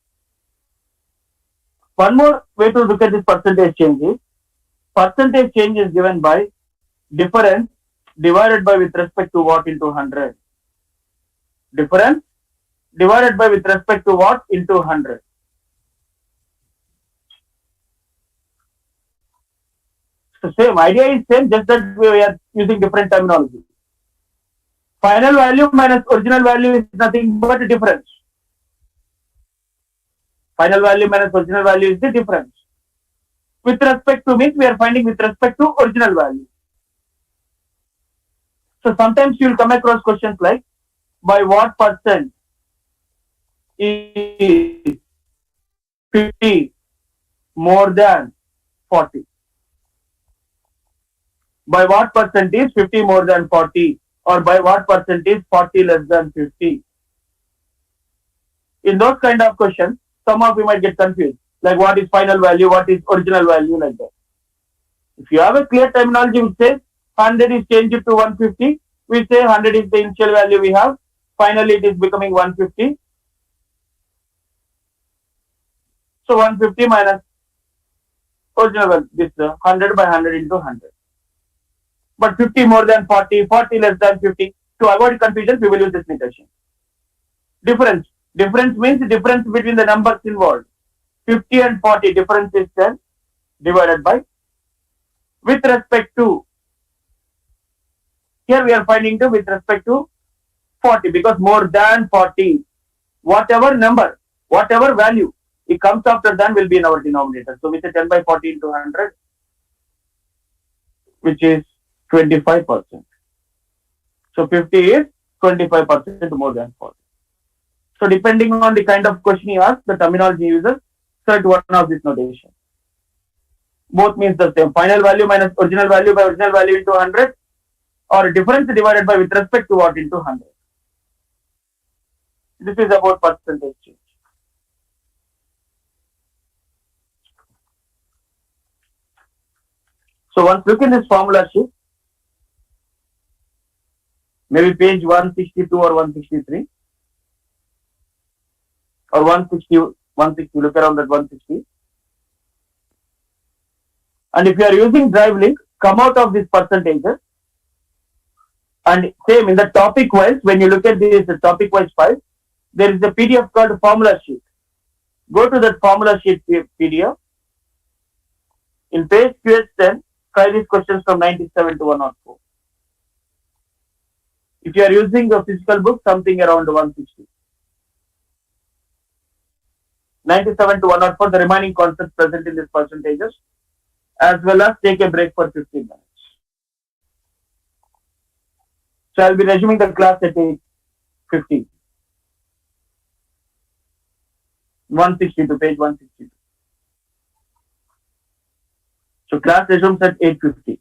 One more way to look at this percentage change is percentage change is given by difference divided by with respect to what into 100. Difference divided by with respect to what into 100. So same idea is same, just that we are using different terminology. Final value minus original value is nothing but a difference. Final value minus original value is the difference. With respect to means we are finding with respect to original value. So sometimes you will come across questions like by what percent is 50 more than 40? By what percent is 50 more than 40? Or by what percent is 40 less than 50? In those kind of questions, some of you might get confused. Like what is final value, what is original value, like that. If you have a clear terminology which says 100 is changed to 150, we say 100 is the initial value we have. Finally, it is becoming 150. So 150 minus original value, this 100 by 100 into 100. But 50 more than 40, 40 less than 50. To avoid confusion, we will use this notation. Difference. Difference means difference between the numbers involved. 50 and 40 difference is 10 divided by with respect to. Here we are finding to with respect to 40 because more than 40, whatever number, whatever value it comes after than will be in our denominator. So we say 10 by 40 into 100, which is 25%. So 50 is 25% more than 40. So depending on the kind of question you ask, the terminology uses, select one of this notation. Both means the same. Final value minus original value by original value into 100, or difference divided by with respect to what into 100. This is about percentage change. So once look in this formula sheet, maybe page 162 or 163 or 160, look around at 160. And if you are using drive link, come out of these percentages and same in the topic wise, when you look at this topic wise file, there is a PDF called formula sheet. Go to that formula sheet PDF. In page QS10, try these questions from 97 to 104. If you are using a physical book, something around 160. 97 to 104, the remaining concepts present in these percentages, as well as take a break for 15 minutes. So I'll be resuming the class at 8:50. 162, page 162. So class resumes at 8:50.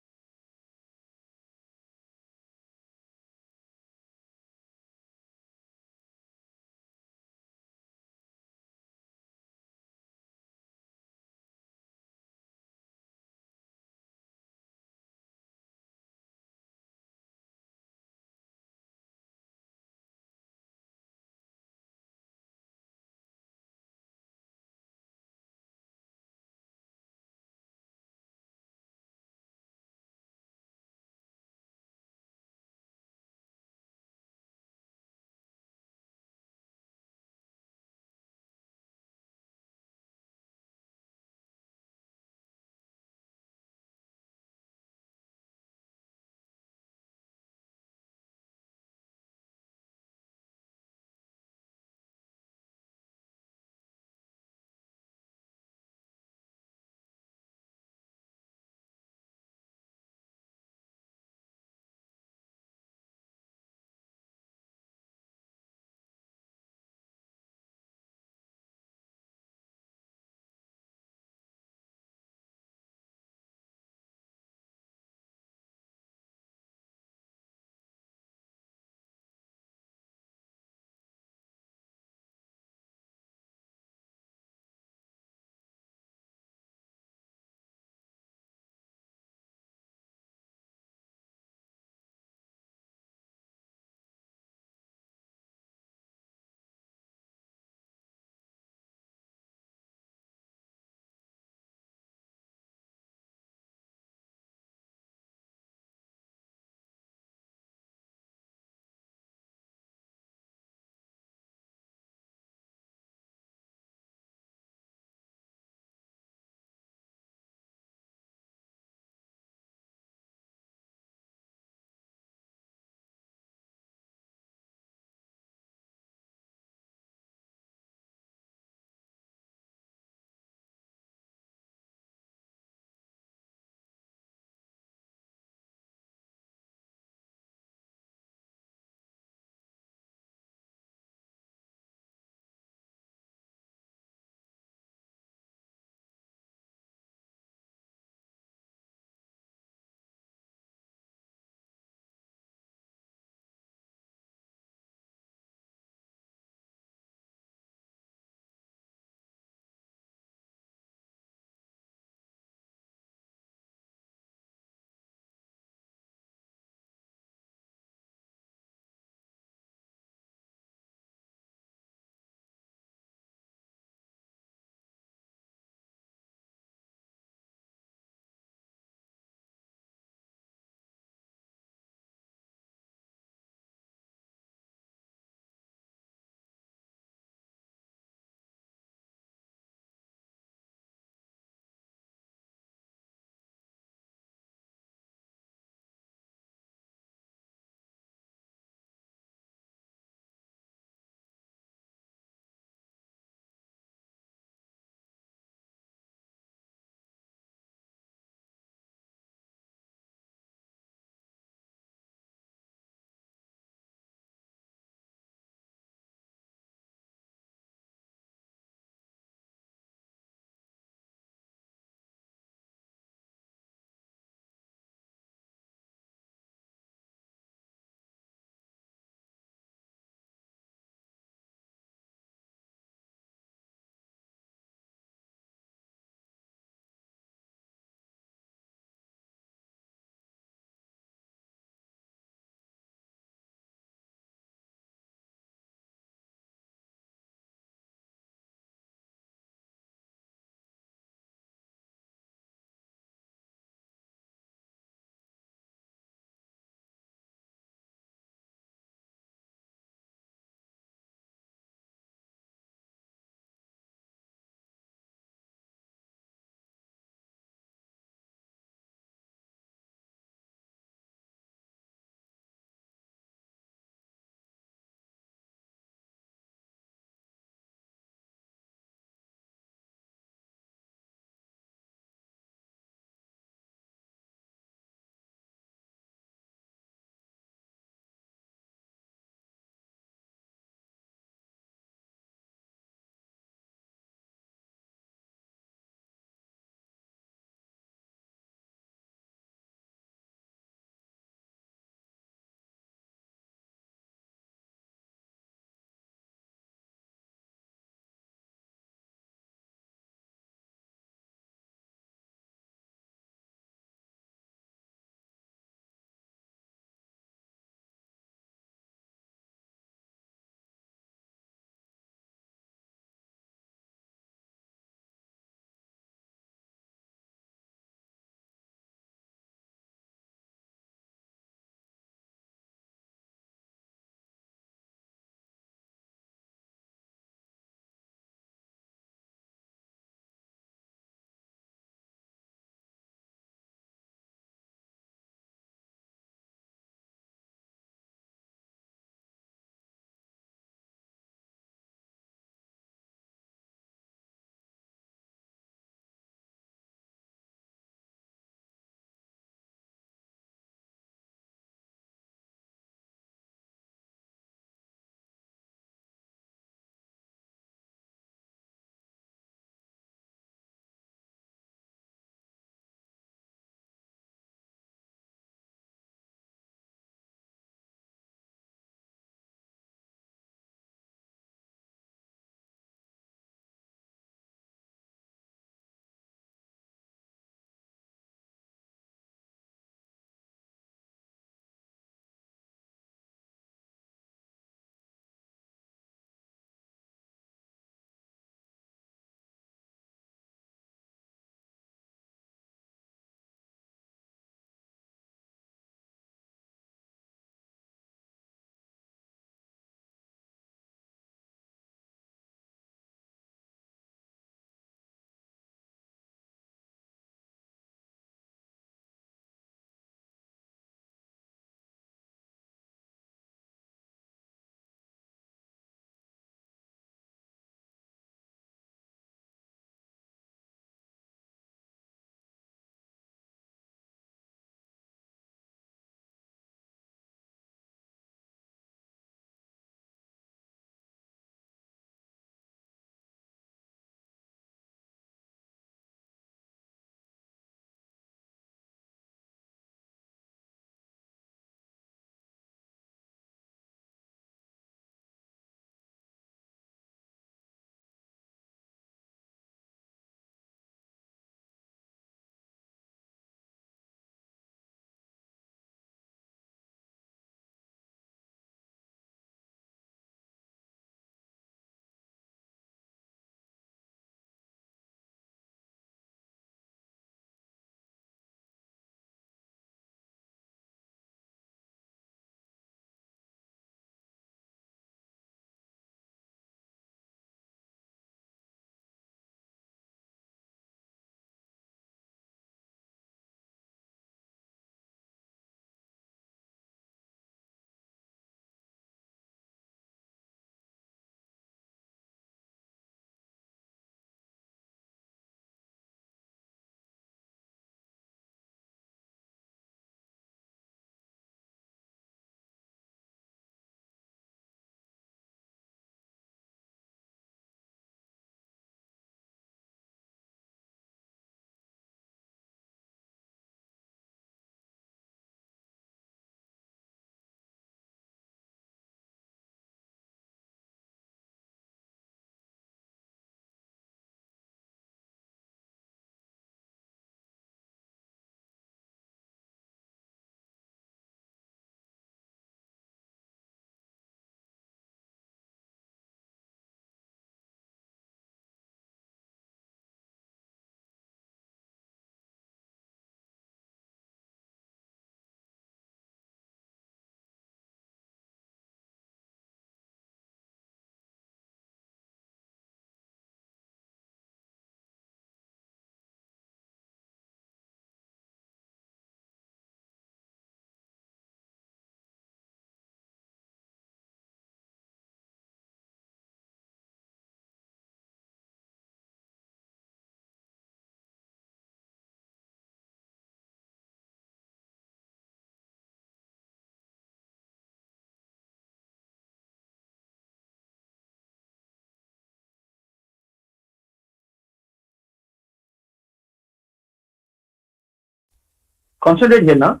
Concentrate here now.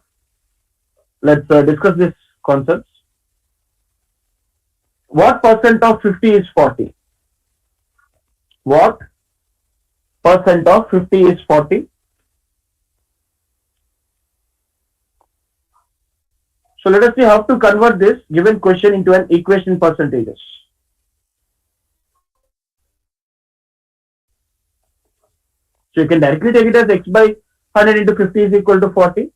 Let's discuss this concepts. What percent of 50 is 40? What percent of 50 is 40? So let us see how to convert this given question into an equation in percentages. So you can directly take it as x by 100 into 50 is equal to 40.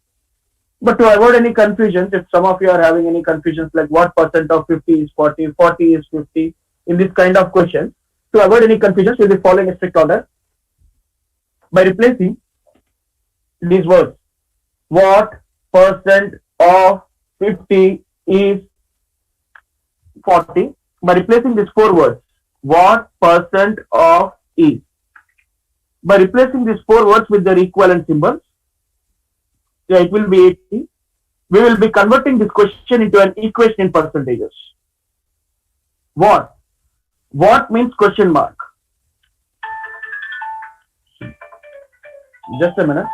But to avoid any confusions, if some of you are having any confusions like what percent of 50 is 40, 40 is 50, in this kind of questions, to avoid any confusions, we will be following a strict order by replacing these words. What percent of 50 is 40? By replacing these four words. What percent of is? By replacing these four words with their equivalent symbols, yeah, it will be 80. We will be converting this question into an equation in percentages. What? What means question mark? Just a minute.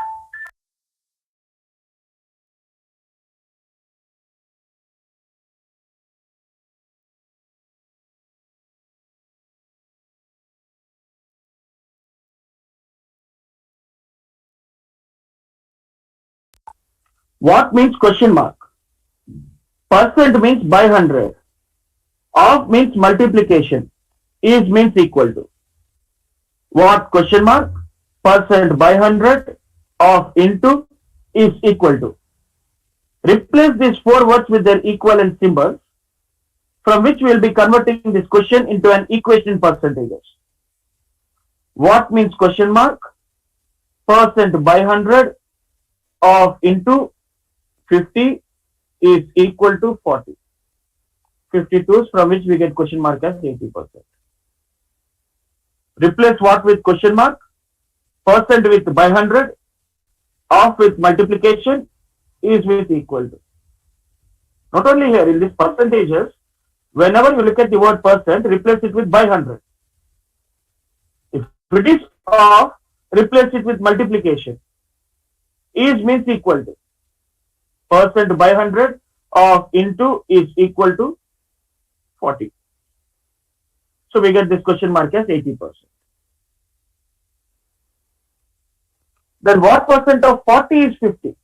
What means question mark? Percent means by 100. Of means multiplication. Is means equal to. What question mark? Percent by 100. Of into is equal to. Replace these four words with their equivalent symbols, from which we will be converting this question into an equation in percentages. What means question mark? Percent by 100 of into 50 is equal to 40. 52s, from which we get question mark as 80%. Replace what with question mark? Percent with by 100, of with multiplication, is with equal to. Not only here, in these percentages, whenever you look at the word percent, replace it with by 100. If it is of, replace it with multiplication. Is means equal to. Percent by 100 of into is equal to 40. So we get this question mark as 80%. Then what percent of 40 is 50?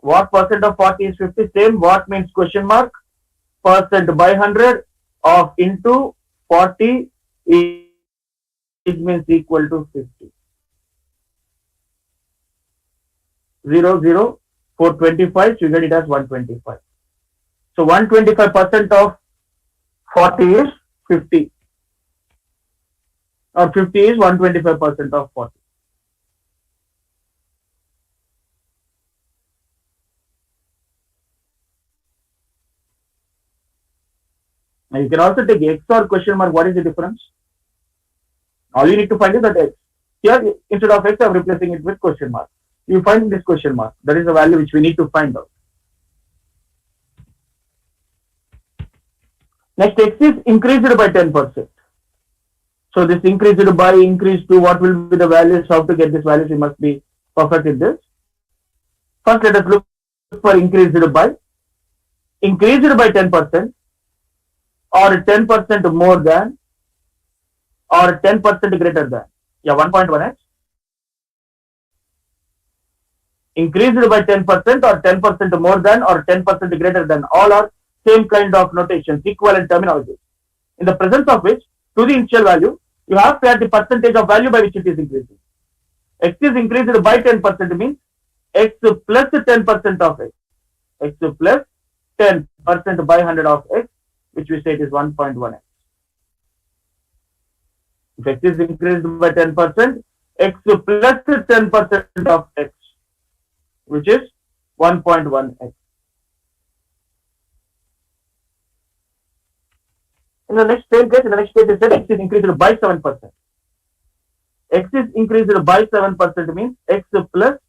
What percent of 40 is 50? Same, what means question mark? Percent by 100 of into 40 is means equal to 50. 0, 0, 425, so you get it as 125. So 125% of 40 is 50. Or 50 is 125% of 40. Now you can also take X or question mark. What is the difference? All you need to find is that X. Here, instead of X, I am replacing it with question mark. You find this question mark. That is the value which we need to find out. Next, X is increased by 10%. So this increased by increased to, what will be the values? How to get this values? We must be perfect in this. First, let us look for increased by. Increased by 10% or 10% more than or 10% greater than. Yeah, 1.1x. Increased by 10% or 10% more than or 10% greater than. All are same kind of notations, equivalent terminology. In the presence of which, to the initial value, you have to add the percentage of value by which it is increasing. X is increased by 10% means X plus 10% of X. X plus 10% by 100 of X, which we say it is 1.1x. If X is increased by 10%, X plus 10% of X, which is 1.1x. In the next page, it said X is increased by 7%. X is increased by 7% means X plus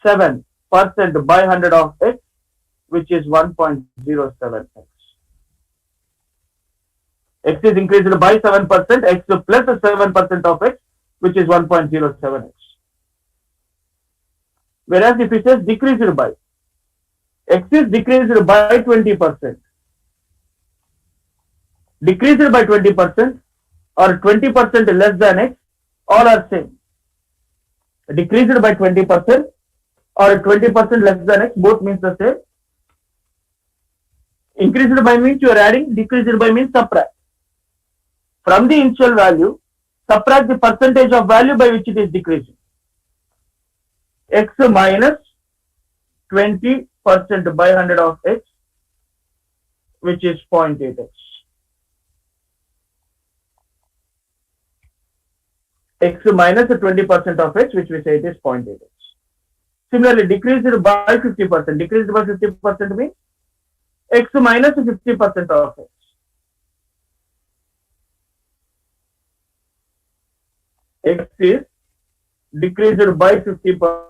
7% by 100 of X, which is 1.07x. X is increased by 7%, X plus 7% of X, which is 1.07x. Whereas if it says decreased by, x is decreased by 20%, decreased by 20% or 20% less than x, all are same. Decreased by 20% or 20% less than x, both means the same. Increased by means you are adding, decreased by means subtract. From the initial value, subtract the percentage of value by which it is decreasing. X minus 20% by 100 of x, which is 0.8x. X minus 20% of x, which we say it is 0.8x. Similarly, decreased by 50%. Decreased by 50% means x minus 50% of x. X is decreased by 50%.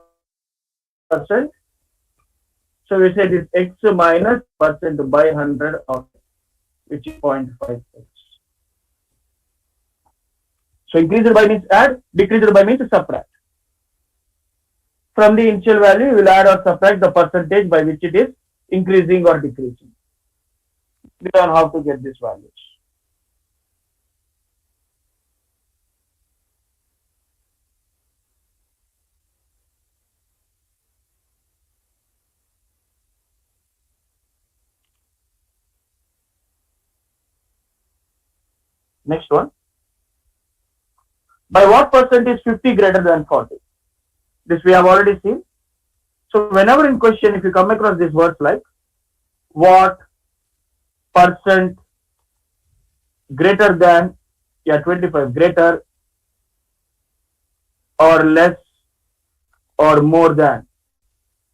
So we said it's x minus percent by 100 of x, which is 0.5x. So increased by means add, decreased by means subtract. From the initial value, you will add or subtract the percentage by which it is increasing or decreasing. We learn how to get these values. Next one. By what percent is 50 greater than 40? This we have already seen. So whenever in question, if you come across these words like what percent greater than, 25, greater or less or more than.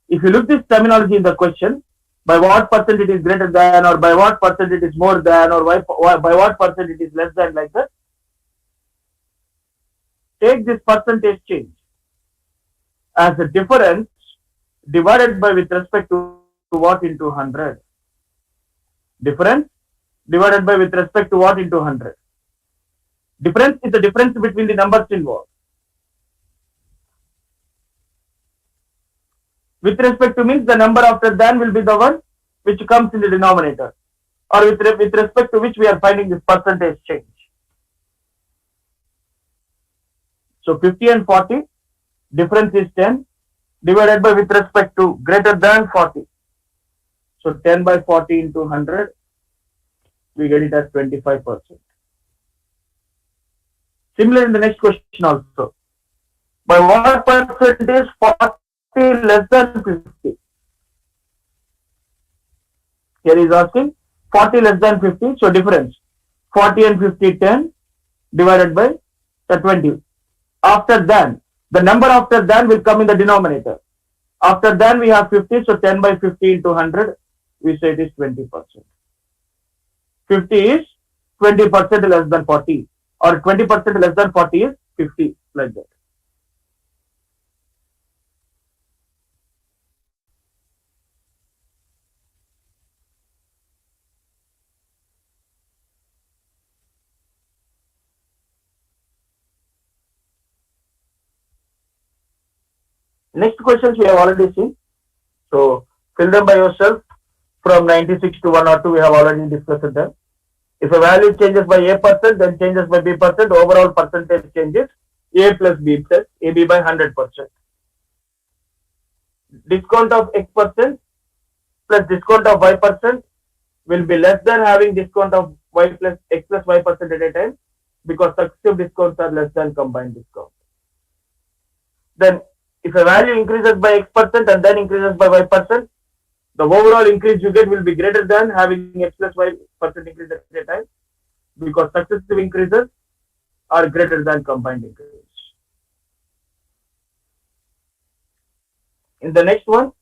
If you look this terminology in the question, by what percent it is greater than, or by what percent it is more than, or by what percent it is less than, like that, take this percentage change as a difference divided by with respect to what into 100. Difference divided by with respect to what into 100. Difference is the difference between the numbers involved. With respect to means the number after than will be the one which comes in the denominator, or with respect to which we are finding this percentage change. So 50 and 40, difference is 10, divided by with respect to greater than 40. So 10 by 40 into 100, we get it as 25%. Similar in the next question also. By what percent is 40 less than 50? Here is asking 40 less than 50. So difference 40 and 50, 10 divided by the 20. After than, the number after than will come in the denominator. After than we have 50. So 10 by 50 into 100, we say it is 20%. 50 is 20% less than 40, or 20% less than 40 is 50, like that. Next questions we have already seen. So fill them by yourself. From 96 to 102 we have already discussed them. If a value changes by a%, then changes by b%, overall percentage changes a plus b plus ab by 100%. Discount of x% plus discount of y% will be less than having discount of y plus x plus y% at a time, because successive discounts are less than combined discount. Then if a value increases by x% and then increases by y%, the overall increase you get will be greater than having x plus y% increase at a time, because successive increases are greater than combined increase. In the next one,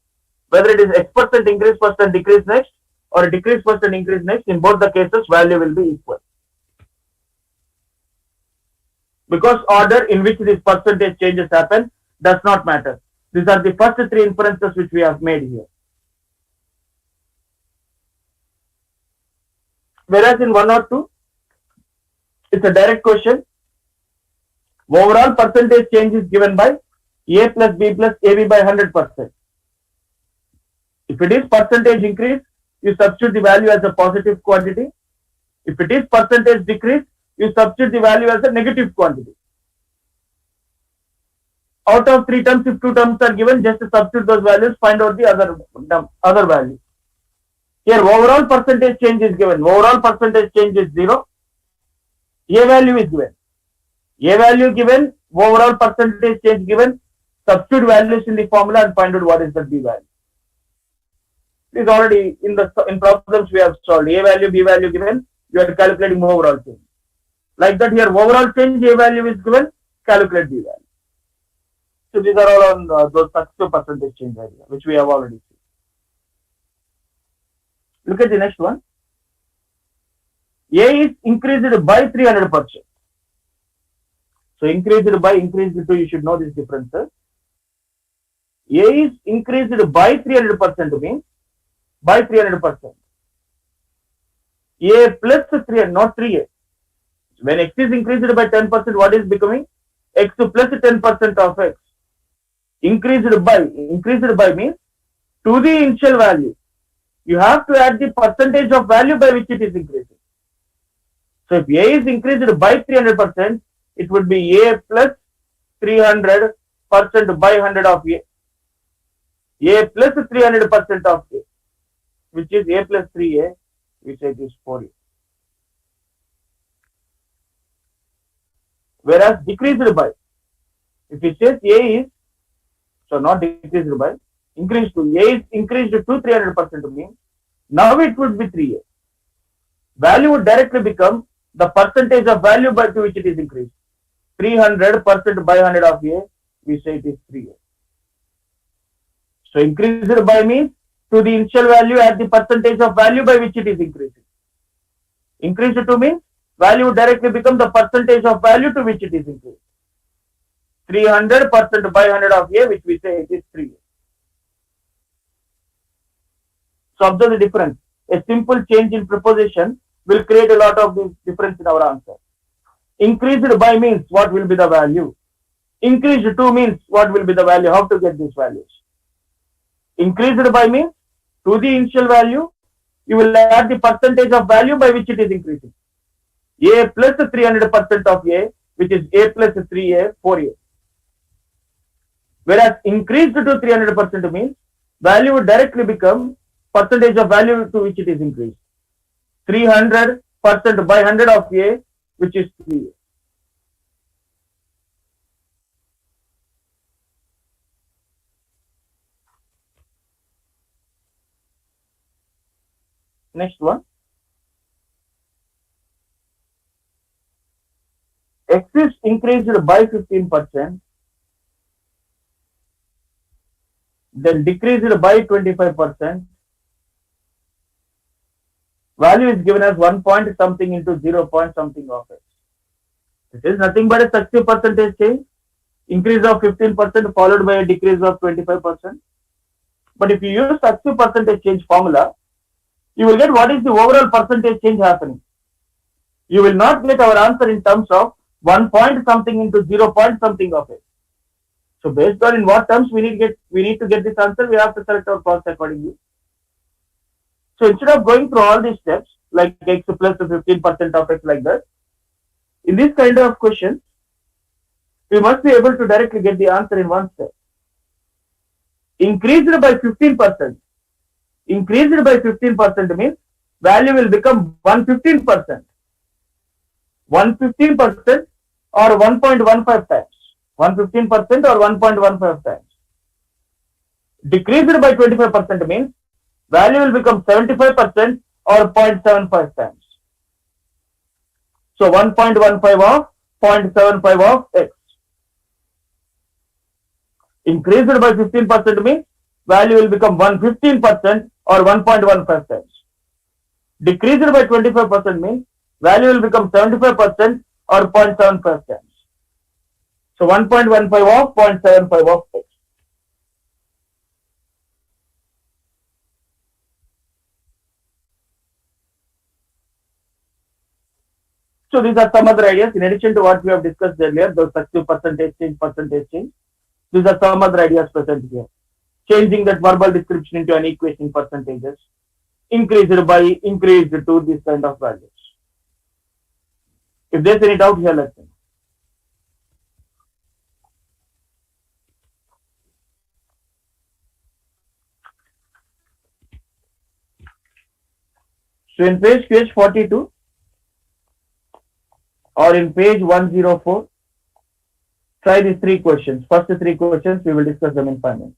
whether it is x% increase first and decrease next, or decrease first and increase next, in both the cases value will be equal. Because order in which these percentage changes happen does not matter. These are the first three inferences which we have made here. Whereas in 1 or 2, it's a direct question. Overall percentage change is given by A plus B plus AB by 100%. If it is percentage increase, you substitute the value as a positive quantity. If it is percentage decrease, you substitute the value as a negative quantity. Out of 3 terms, if 2 terms are given, just substitute those values, find out the other value. Here overall percentage change is given. Overall percentage change is 0. A value is given. A value given, overall percentage change given, substitute values in the formula and find out what is the B value. It is already in problems we have solved. A value, B value given, you are calculating overall change. Like that here, overall change, A value is given, calculate B value. So these are all on those successive percentage change area, which we have already seen. Look at the next one. A is increased by 300%. So increased to, you should know these differences. A is increased by 300% means by 300%. A plus 3, not 3A. When X is increased by 10%, what is becoming? X plus 10% of X. Increased by means to the initial value. You have to add the percentage of value by which it is increasing. So if A is increased by 300%, it would be A plus 300% by 100 of A. A plus 300% of A, which is A plus 3A, we say it is 4A. Whereas decreased by, if it says A is, so not decreased by, increased to, A is increased to 300% means, now it would be 3A. Value would directly become the percentage of value by which it is increased. 300% by 100 of A, we say it is 3A. So increased by means to the initial value at the percentage of value by which it is increasing. Increased to means value would directly become the percentage of value to which it is increased. 300% by 100 of A, which we say it is 3A. So observe the difference. A simple change in preposition will create a lot of this difference in our answer. Increased by means what will be the value? Increased to means what will be the value? How to get these values? Increased by means to the initial value, you will add the percentage of value by which it is increasing. A plus 300% of A, which is A plus 3A, 4A. Whereas increased to 300% means value would directly become percentage of value to which it is increased. 300% by 100 of A, which is 3A. Next one. X is increased by 15%, then decreased by 25%. Value is given as 1 point something into 0 point something of X. It is nothing but a successive percentage change. Increase of 15% followed by a decrease of 25%. But if you use successive percentage change formula, you will get what is the overall percentage change happening. You will not get our answer in terms of 1 point something into 0 point something of X. So based on in what terms we need to get this answer, we have to select our cost accordingly. So instead of going through all these steps, like X plus 15% of X like that, in this kind of question, we must be able to directly get the answer in one step. Increased by 15%. Increased by 15% means value will become 115%. 115% or 1.15 times. 115% or 1.15 times. Decreased by 25% means value will become 75% or 0.75 times. So 1.15 of 0.75 of X. Increased by 15% means value will become 115% or 1.15 times. Decreased by 25% means value will become 75% or 0.75 times. So 1.15 of 0.75 of X. So these are some other ideas in addition to what we have discussed earlier, those successive percentage change. These are some other ideas present here. Changing that verbal description into an equation in percentages, increased to this kind of values. If there's any doubt here, let's see. So in page 42 or in page 104, try these three questions. First three questions, we will discuss them in 5 minutes.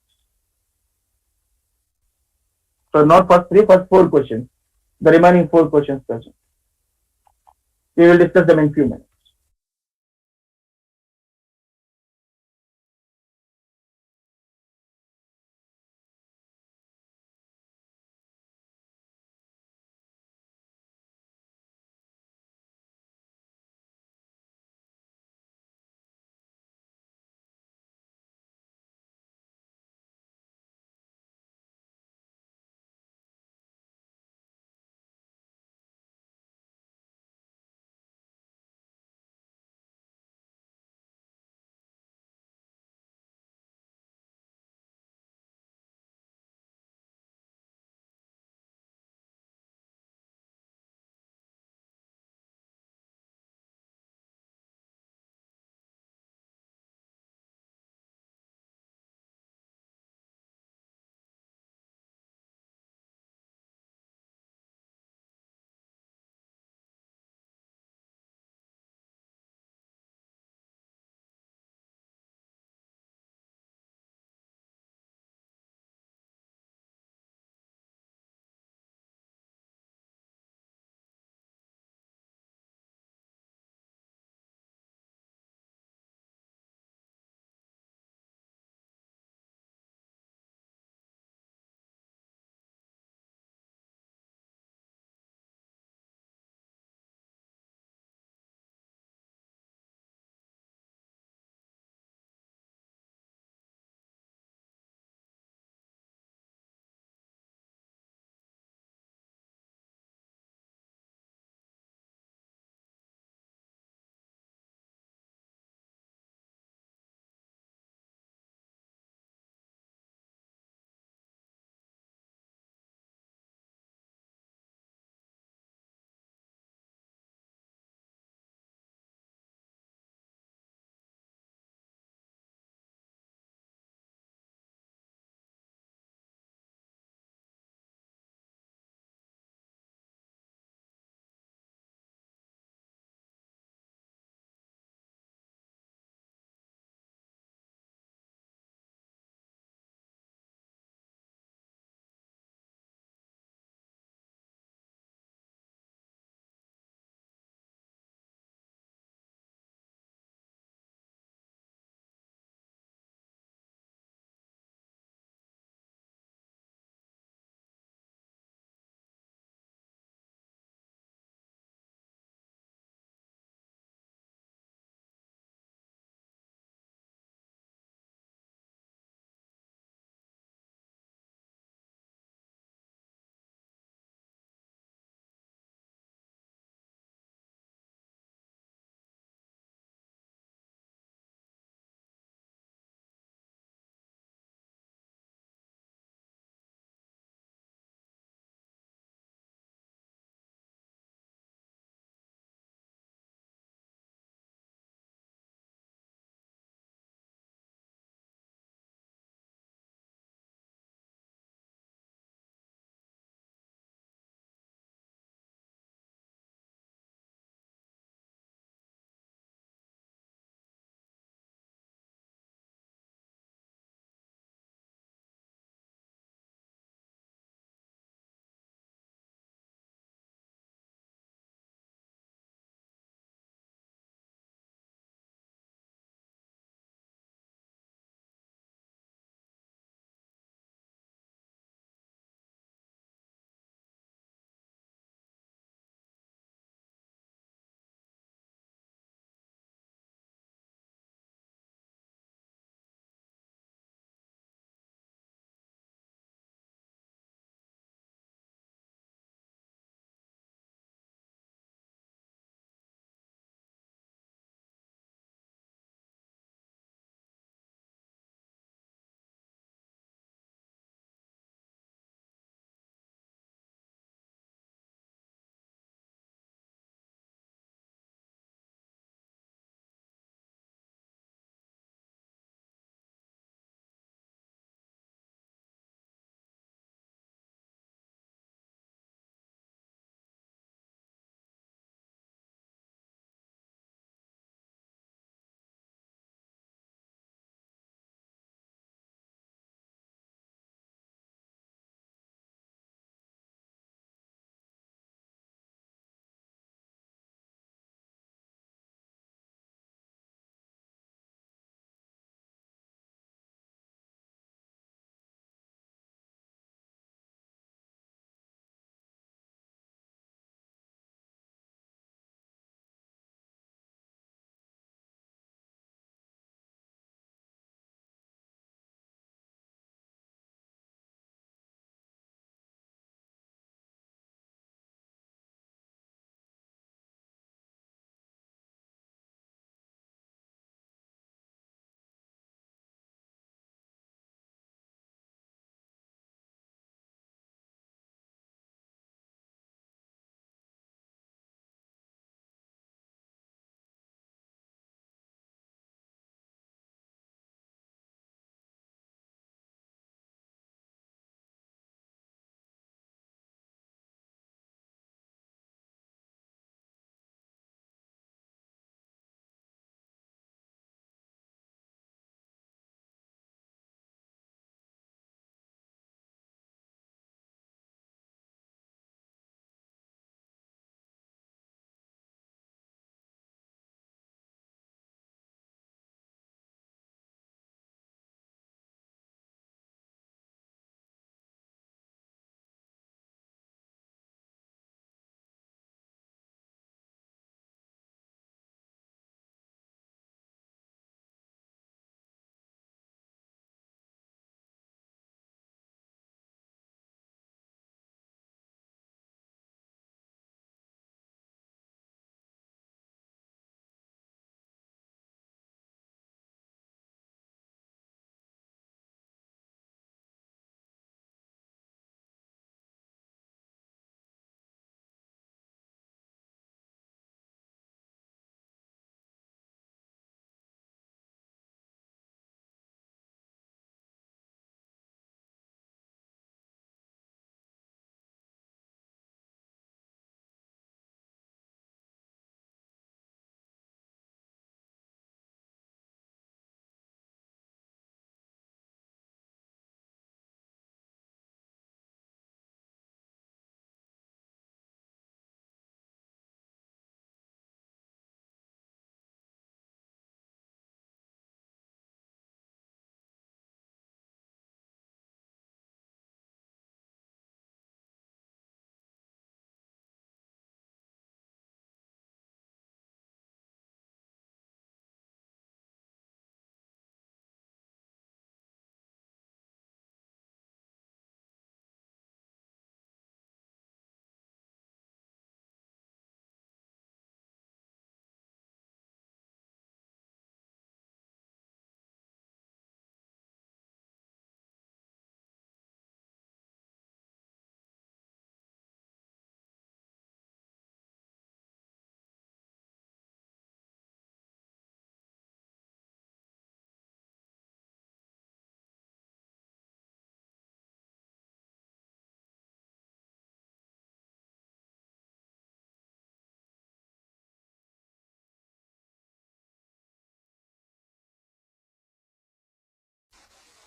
So not first three, first 4 questions. The remaining 4 questions present. We will discuss them in few minutes.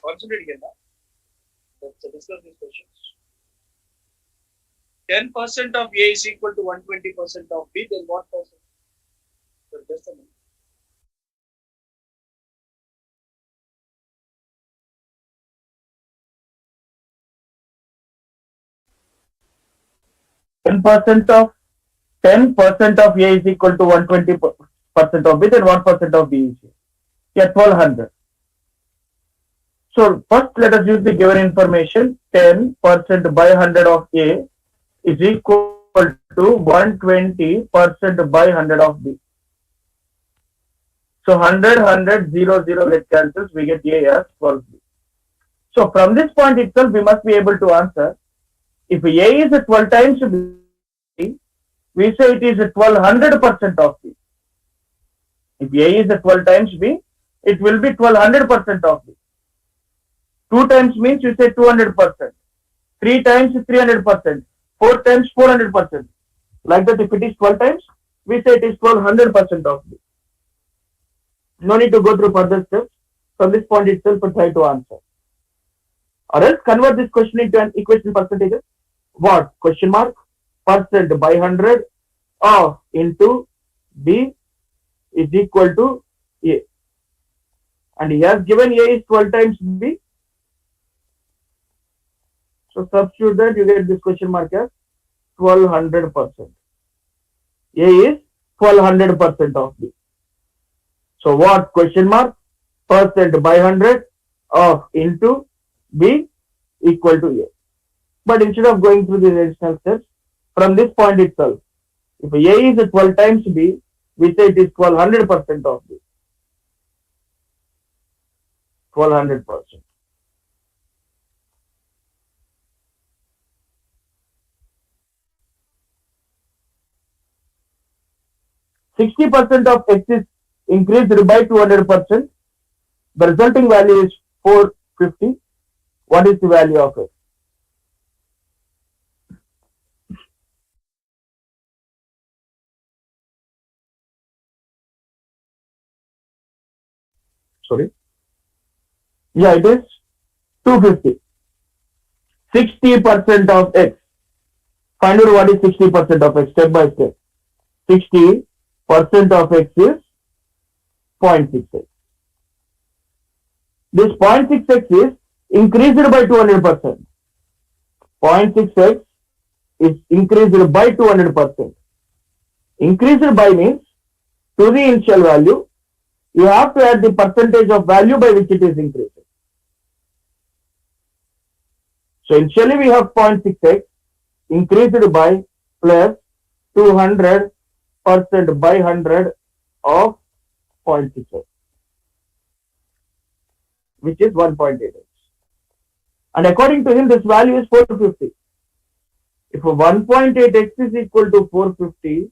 concentrate again now. Let's discuss these questions. 10% of A is equal to 120% of B, then what percent? So just a minute. Ten percent of A is equal to 120% of B, then what percent of B is A? Yeah, 1200. So first let us use the given information. 10% by 100 of A is equal to 120% by 100 of B. So 100, 0, 0 get cancels, we get A as 12B. So from this point itself, we must be able to answer. If A is 12 times B, we say it is 1200% of B. If A is 12 times B, it will be 1200% of B. 2 times means you say 200%. 3 times 300%. 4 times 400%. Like that, if it is 12 times, we say it is 1200% of B. No need to go through further steps. From this point itself, try to answer. Or else convert this question into an equation percentages. What? Question mark. Percent by 100 of into B is equal to A. And he has given A is 12 times B. So substitute that, you get this question mark as 1200%. A is 1200% of B. So what? Question mark. Percent by 100 of into B equal to A. But instead of going through the additional steps, from this point itself, if A is 12 times B, we say it is 1200% of B. 1200%. %% of X is increased by 200%. The resulting value is 450. What is the value of X? Sorry. Yeah, it is 250. 60% of X. Find out what is 60% of X step by step. 60% of X is 0.66. This 0.66 is increased by 200%. 0.66 is increased by 200%. Increased by means to the initial value, you have to add the percentage of value by which it is increased. So initially we have 0.66 increased by plus 200% by 100 of 0.68, which is 1.8x. And according to him, this value is 450. If 1.8x is equal to 450,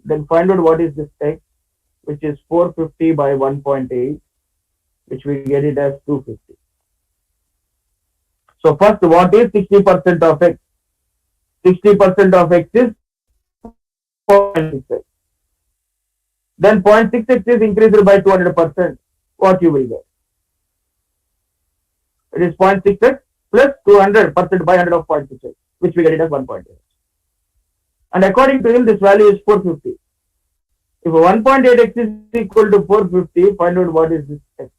then find out what is this x, which is 450 by 1.8, which we get it as 250. So first, what is 60% of x? 60% of x is 0.66. Then 0.66 is increased by 200%. What you will get? It is 0.66 plus 200% by 100 of 0.66, which we get it as 1.8. And according to him, this value is 450. If 1.8x is equal to 450, find out what is this x.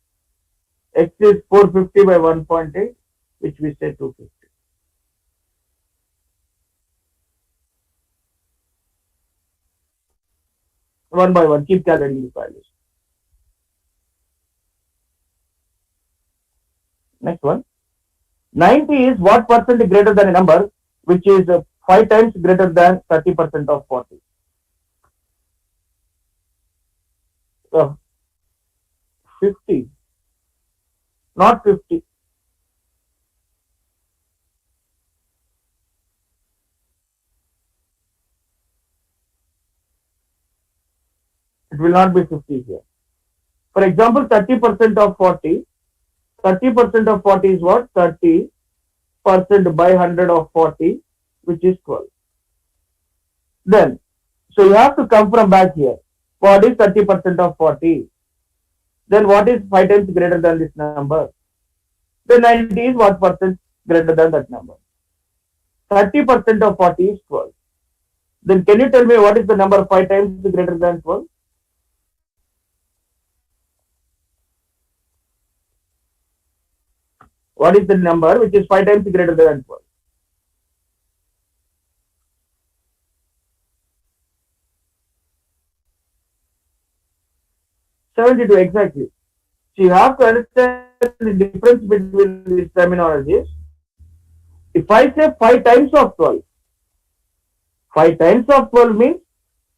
X is 450 by 1.8, which we say 250. One by one, keep calculating these values. Next one. 90 is what percent greater than a number which is 5 times greater than 30% of 40? 50. Not 50. It will not be 50 here. For example, 30% of 40. 30% of 40 is what? 30% by 100 of 40, which is 12. Then, so you have to come from back here. What is 30% of 40? Then what is 5 times greater than this number? then 90 is what percent greater than that number? 30% of 40 is 12. Then can you tell me what is the number 5 times greater than 12? What is the number which is 5 times greater than 12? 72, exactly. So you have to understand the difference between these terminologies. If I say 5 times of 12, 5 times of 12 means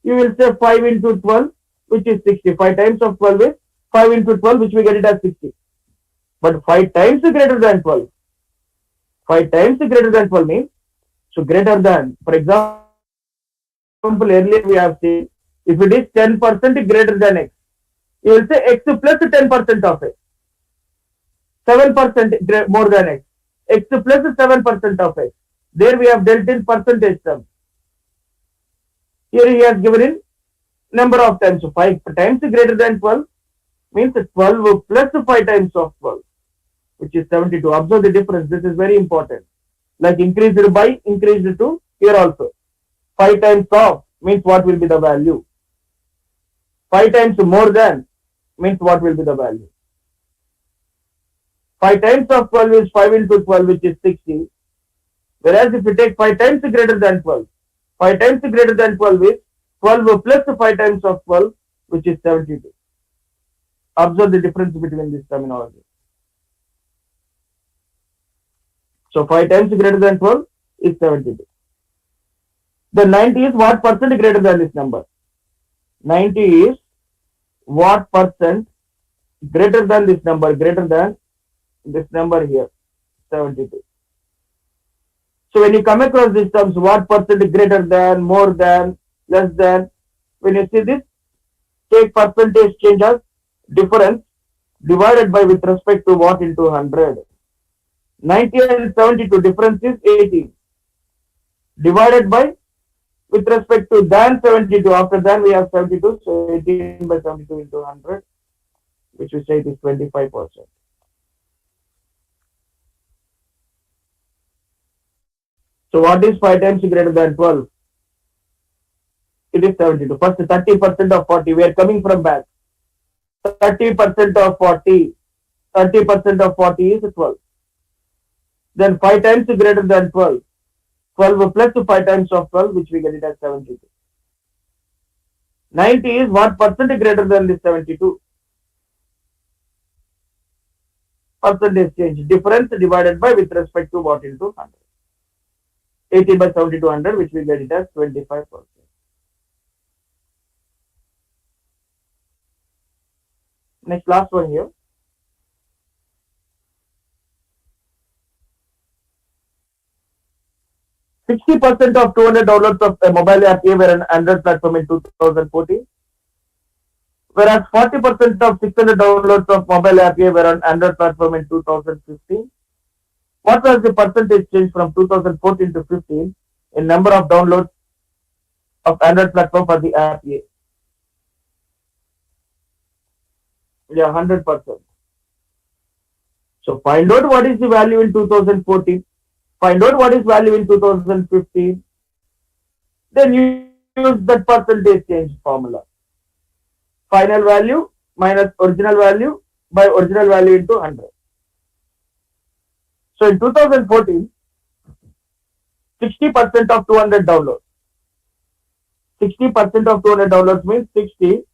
you will say 5 into 12, which is 60. 5 times of 12 is 5 into 12, which we get it as 60. But 5 times greater than 12. 5 times greater than 12 means, so greater than, for example, earlier we have seen, if it is 10% greater than x, you will say x plus 10% of x. 7% more than x. X plus 7% of x. There we have dealt in percentage terms. Here he has given in number of times. So 5 times greater than 12 means 12 plus 5 times of 12, which is 72. Observe the difference. This is very important. Like increased by, increased to, here also. 5 times of means what will be the value. 5 times more than means what will be the value. 5 times of 12 is 5 into 12, which is 60. Whereas if you take 5 times greater than 12, 5 times greater than 12 is 12 plus 5 times of 12, which is 72. Observe the difference between this terminology. So 5 times greater than 12 is 72. The 90 is what percent greater than this number? 90 is what percent greater than this number, greater than this number here, 72. So when you come across these terms, what percent greater than, more than, less than, when you see this, take percentage change as difference divided by with respect to what into 100. 90 and 72 difference is 18. Divided by with respect to than 72. After than we have 72. So 18 by 72 into 100, which we say it is 25%. So what is 5 times greater than 12? It is 72. First 30% of 40. We are coming from back. 30% of 40. 30% of 40 is 12. Then 5 times greater than 12. 12 plus 5 times of 12, which we get it as 72. 90 is what percent greater than this 72? Percentage change. Difference divided by with respect to what into 100. 80 by 72 100, which we get it as 25%. Next, last one here. %60 of 200 downloads of a mobile app were on Android platform in 2014, whereas 40% of 600 downloads of mobile app were on Android platform in 2015. What was the percentage change from 2014 to 15 in number of downloads of Android platform for the app A? Yeah, 100%. So find out what is the value in 2014. Find out what is value in 2015. Then you use that percentage change formula. Final value minus original value by original value into 100. So in 2014, 60% of 200 downloads. 60% of 200 downloads means 60%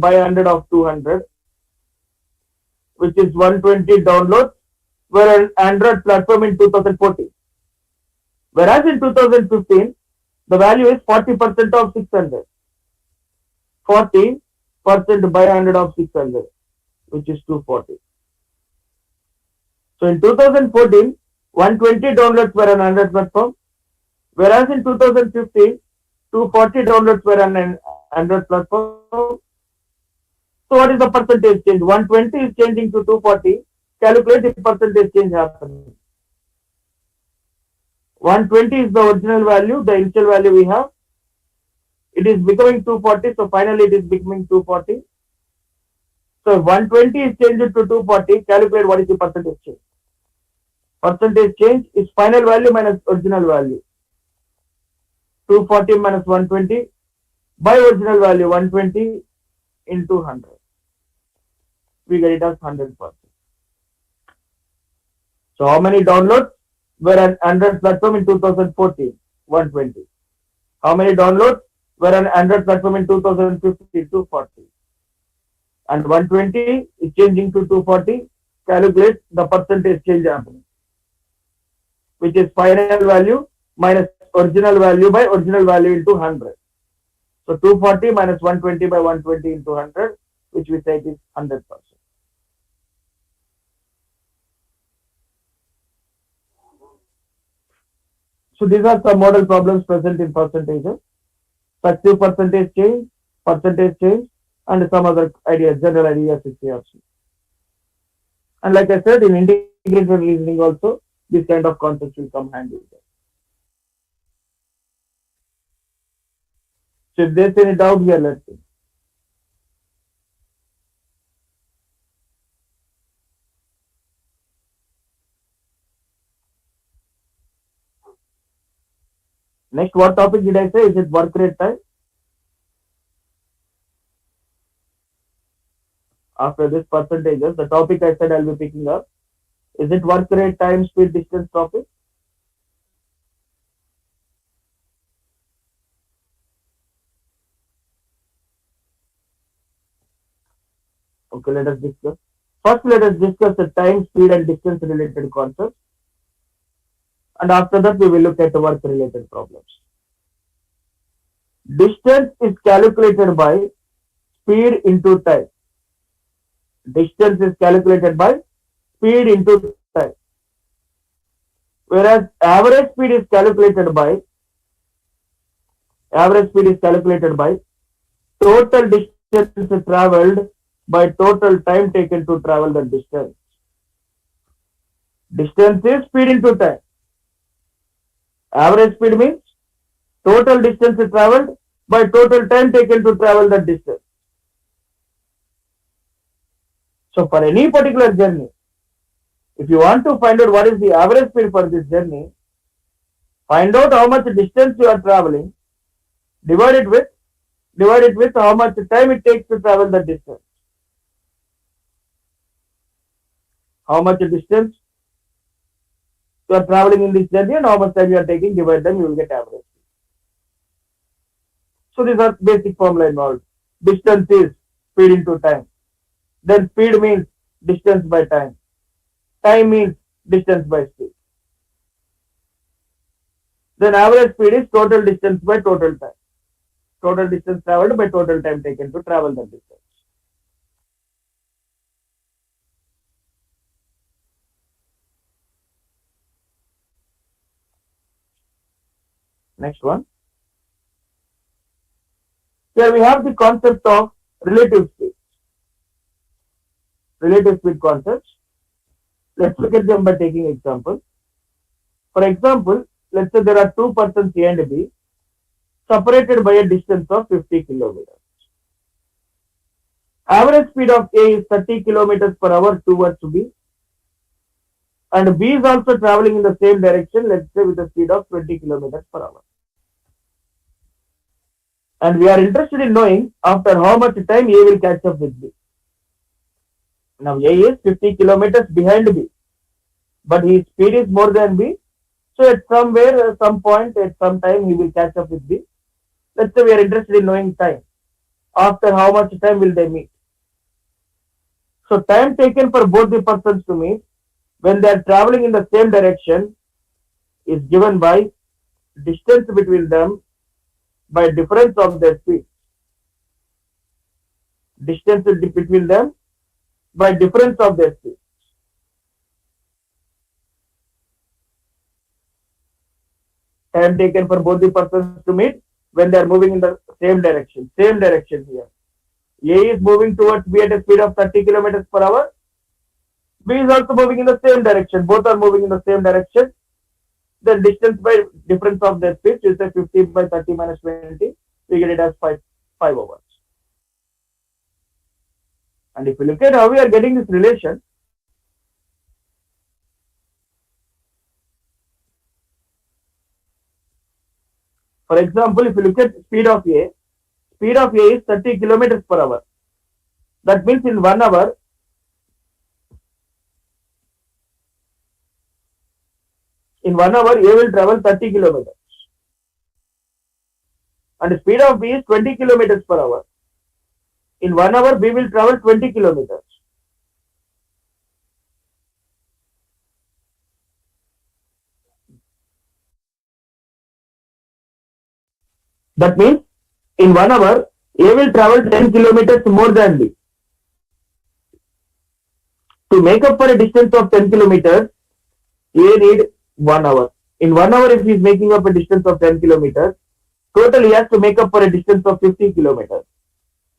by 100 of 200, which is 120 downloads were on Android platform in 2014. Whereas in 2015, the value is 40% of 600. 40% by 100 of 600, which is 240. So in 2014, 120 downloads were on Android platform, whereas in 2015, 240 downloads were on an Android platform. So what is the percentage change? 120 is changing to 240. Calculate the percentage change happening. 120 is the original value, the initial value we have. It is becoming 240, so finally it is becoming 240. So if 120 is changed to 240, calculate what is the percentage change. Percentage change is final value minus original value. 240 minus 120 by original value 120 into 100. We get it as 100%. So how many downloads were on Android platform in 2014? 120. How many downloads were on Android platform in 2015? 240. And 120 is changing to 240. Calculate the percentage change happening, which is final value minus original value by original value into 100. So 240 minus 120 by 120 into 100, which we say is 100%. So these are some model problems present in percentages. Successive percentage change, and some other ideas, general ideas if you have seen. And like I said, in integrated reasoning also, this kind of concepts will come handy. So if there's any doubt here, let's see. Next, what topic did I say? Is it work rate time? After this percentages, the topic I said I'll be picking up. Is it work rate time, speed, distance topic? Okay, let us discuss. First, let us discuss the time, speed, and distance related concepts. And after that, we will look at the work related problems. Distance is calculated by speed into time. Distance is calculated by speed into time. Whereas average speed is calculated by total distance traveled by total time taken to travel the distance. Distance is speed into time. Average speed means total distance traveled by total time taken to travel that distance. So for any particular journey, if you want to find out what is the average speed for this journey, find out how much distance you are traveling, divide it with how much time it takes to travel the distance. How much distance you are traveling in this journey and how much time you are taking, divide them, you will get average. So these are basic formula involved. Distance is speed into time. Then speed means distance by time. Time means distance by speed. Then average speed is total distance by total time. Total distance traveled by total time taken to travel the distance. Next one. Here we have the concept of relative speed. Relative speed concepts. Let's look at them by taking example. For example, let's say there are two persons A and B separated by a distance of 50 kilometers. Average speed of A is 30 kilometers per hour towards B, and B is also traveling in the same direction, let's say with a speed of 20 kilometers per hour. And we are interested in knowing after how much time A will catch up with B. Now A is 50 kilometers behind B, but his speed is more than B. So at somewhere, some point, at some time, he will catch up with B. Let's say we are interested in knowing time. After how much time will they meet? So time taken for both the persons to meet when they are traveling in the same direction is given by distance between them by difference of their speed. Distance between them by difference of their speed. Time taken for both the persons to meet when they are moving in the same direction. Same direction here. A is moving towards B at a speed of 30 kilometers per hour. B is also moving in the same direction. Both are moving in the same direction. Then distance by difference of their speed, you say 50 by 30 minus 20, we get it as 5 hours. And if you look at how we are getting this relation, for example, if you look at speed of A is 30 kilometers per hour. That means in 1 hour, A will travel 30 kilometers. And the speed of B is 20 kilometers per hour. In 1 hour, B will travel 20 kilometers. That means in 1 hour, A will travel 10 kilometers more than B. To make up for a distance of 10 kilometers, A need 1 hour. In 1 hour, if he is making up a distance of 10 kilometers, total he has to make up for a distance of 50 kilometers.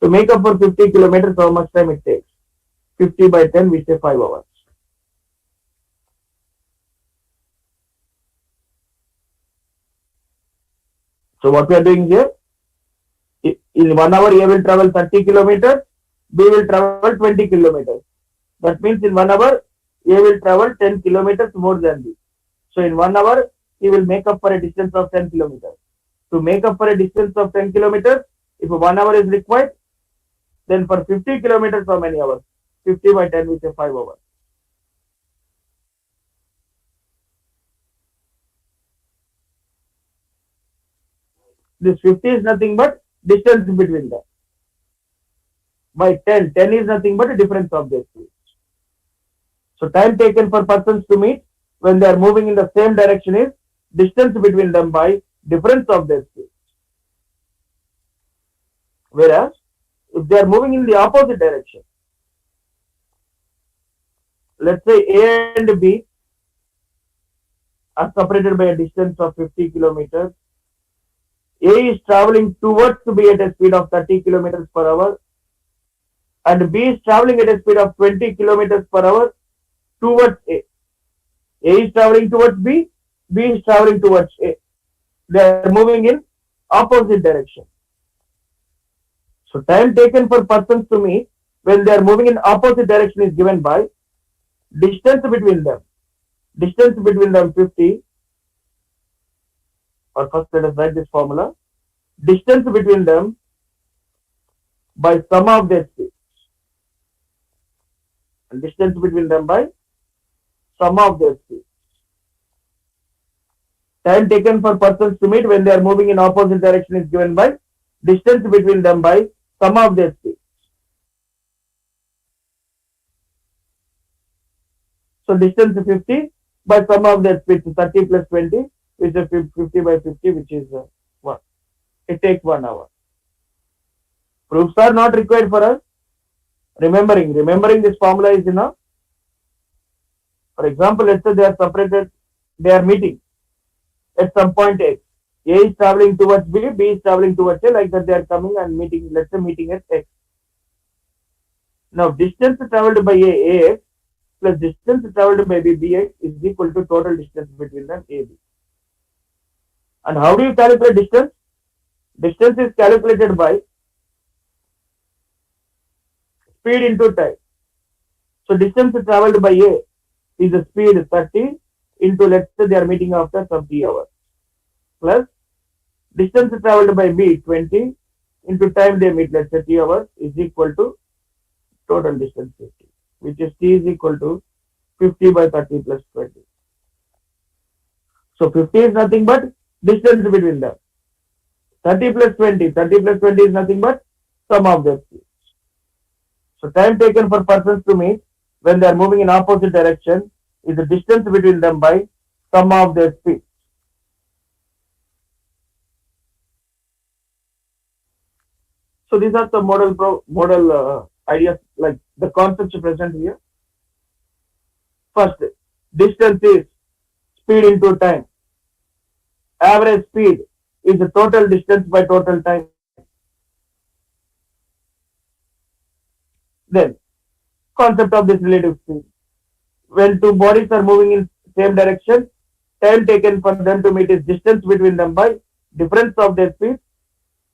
To make up for 50 kilometers, how much time it takes? 50 by 10, we say 5 hours. So what we are doing here, in 1 hour A will travel 30 kilometers, B will travel 20 kilometers. That means in 1 hour A will travel 10 kilometers more than B. So in 1 hour he will make up for a distance of 10 kilometers. To make up for a distance of 10 kilometers, if 1 hour is required, then for 50 kilometers, how many hours? 50 by 10, we say 5 hours. This 50 is nothing but distance between them. By 10 is nothing but a difference of their speed. So time taken for persons to meet when they are moving in the same direction is distance between them by difference of their speed. Whereas if they are moving in the opposite direction, let's say A and B are separated by a distance of 50 kilometers. A is traveling towards B at a speed of 30 kilometers per hour, and B is traveling at a speed of 20 kilometers per hour towards A. A is traveling towards B, B is traveling towards A. They are moving in opposite direction. So time taken for persons to meet when they are moving in opposite direction is given by distance between them. Distance between them 50, or first let us write this formula. Distance between them by sum of their speeds. And distance between them by sum of their speeds. Time taken for persons to meet when they are moving in opposite direction is given by distance between them by sum of their speeds. So distance 50 by sum of their speeds, 30 plus 20, which is 50 by 50, which is 1. It takes 1 hour. Proofs are not required for us. Remembering this formula is enough. For example, let's say they are separated, they are meeting at some point X. A is traveling towards B, B is traveling towards A, like that they are coming and meeting, let's say meeting at X. Now distance traveled by A, AX, plus distance traveled by B, BX is equal to total distance between them, AB. And how do you calculate distance? Distance is calculated by speed into time. So distance traveled by A is the speed 30 into, let's say they are meeting after 30 hours, plus distance traveled by B 20 into time they meet, let's say 3 hours, is equal to total distance 50, which is T is equal to 50 by 30 plus 20. So 50 is nothing but distance between them. 30 plus 20 is nothing but sum of their speeds. So time taken for persons to meet when they are moving in opposite direction is the distance between them by sum of their speeds. So these are the model ideas, like the concepts present here. First, distance is speed into time. Average speed is the total distance by total time. Then, concept of this relative speed. When two bodies are moving in same direction, time taken for them to meet is distance between them by difference of their speed.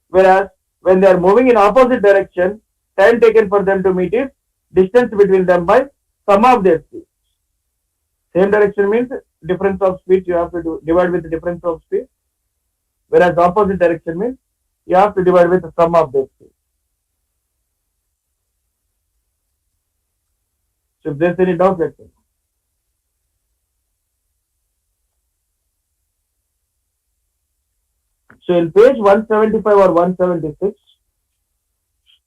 Whereas when they are moving in opposite direction, time taken for them to meet is distance between them by sum of their speed. Same direction means difference of speed you have to divide with the difference of speed, whereas opposite direction means you have to divide with the sum of their speed. So if there's any doubt, let me know. So in page 175 or 176,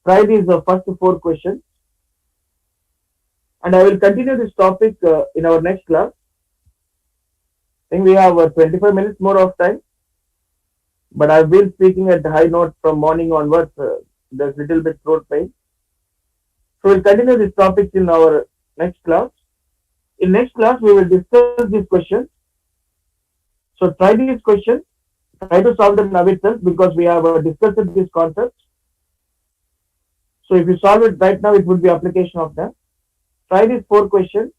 try these first 4 questions. And I will continue this topic in our next class. I think we have 25 minutes more of time. But I've been speaking at high note from morning onwards. There's little bit throat pain. So we'll continue this topic in our next class. In next class, we will discuss these questions. So try these questions. Try to solve them now itself because we have discussed these concepts. So if you solve it right now, it would be application of them. Try these 4 questions.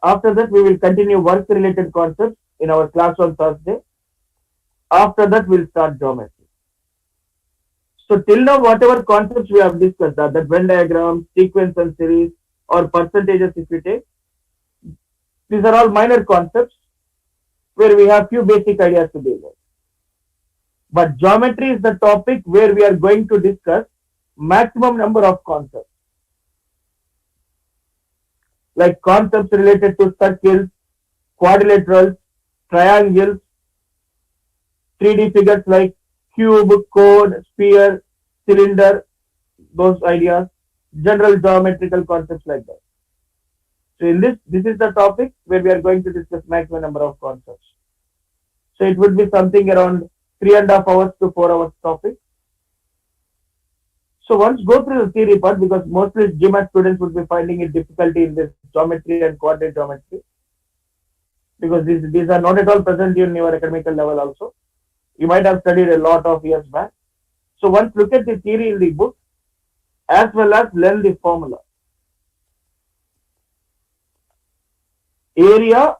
After that, we will continue work-related concepts in our class on Thursday. After that, we'll start geometry. So till now, whatever concepts we have discussed, that Venn diagram, sequence and series, or percentages if we take, these are all minor concepts where we have few basic ideas to deal with. But geometry is the topic where we are going to discuss maximum number of concepts. Like concepts related to circles, quadrilaterals, triangles, 3D figures like cube, cone, sphere, cylinder, those ideas, general geometrical concepts like that. So in this is the topic where we are going to discuss maximum number of concepts. So it would be something around 3.5 hours to 4 hours topic. So once go through the theory part, because mostly GMAT students would be finding it difficulty in this geometry and coordinate geometry, because these are not at all present in your academical level also. You might have studied a lot of years back. So once look at the theory in the book, as well as learn the formula. Area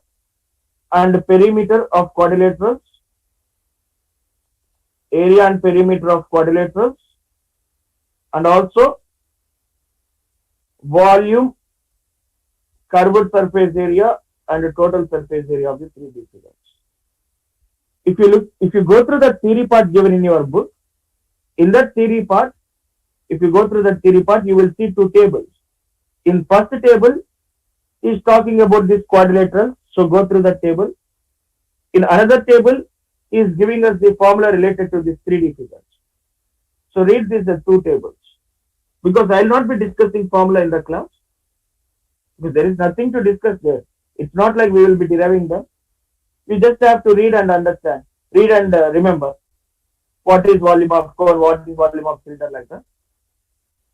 and perimeter of quadrilaterals. Area and perimeter of quadrilaterals. And also volume, curved surface area, and total surface area of the 3D figures. If you go through the theory part given in your book, in that theory part, if you go through the theory part, you will see 2 tables. In first table, he is talking about this quadrilateral, so go through the table. In another table, he is giving us the formula related to these 3D figures. So read these 2 tables. Because I will not be discussing formula in the class. Because there is nothing to discuss there. It's not like we will be deriving them. We just have to read and understand. Read and remember what is volume of cone, what is volume of cylinder, like that.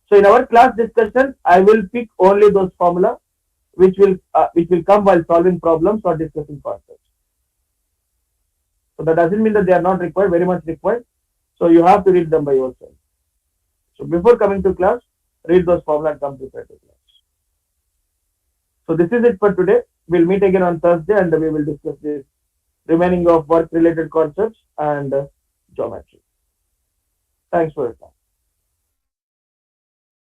So in our class discussion, I will pick only those formula which will come while solving problems or discussing concepts. So that doesn't mean that they are not required, very much required. So you have to read them by yourself. So before coming to class, read those formula and come prepared to class. So this is it for today. We'll meet again on Thursday and we will discuss this remaining of work related concepts and geometry. Thanks for your time.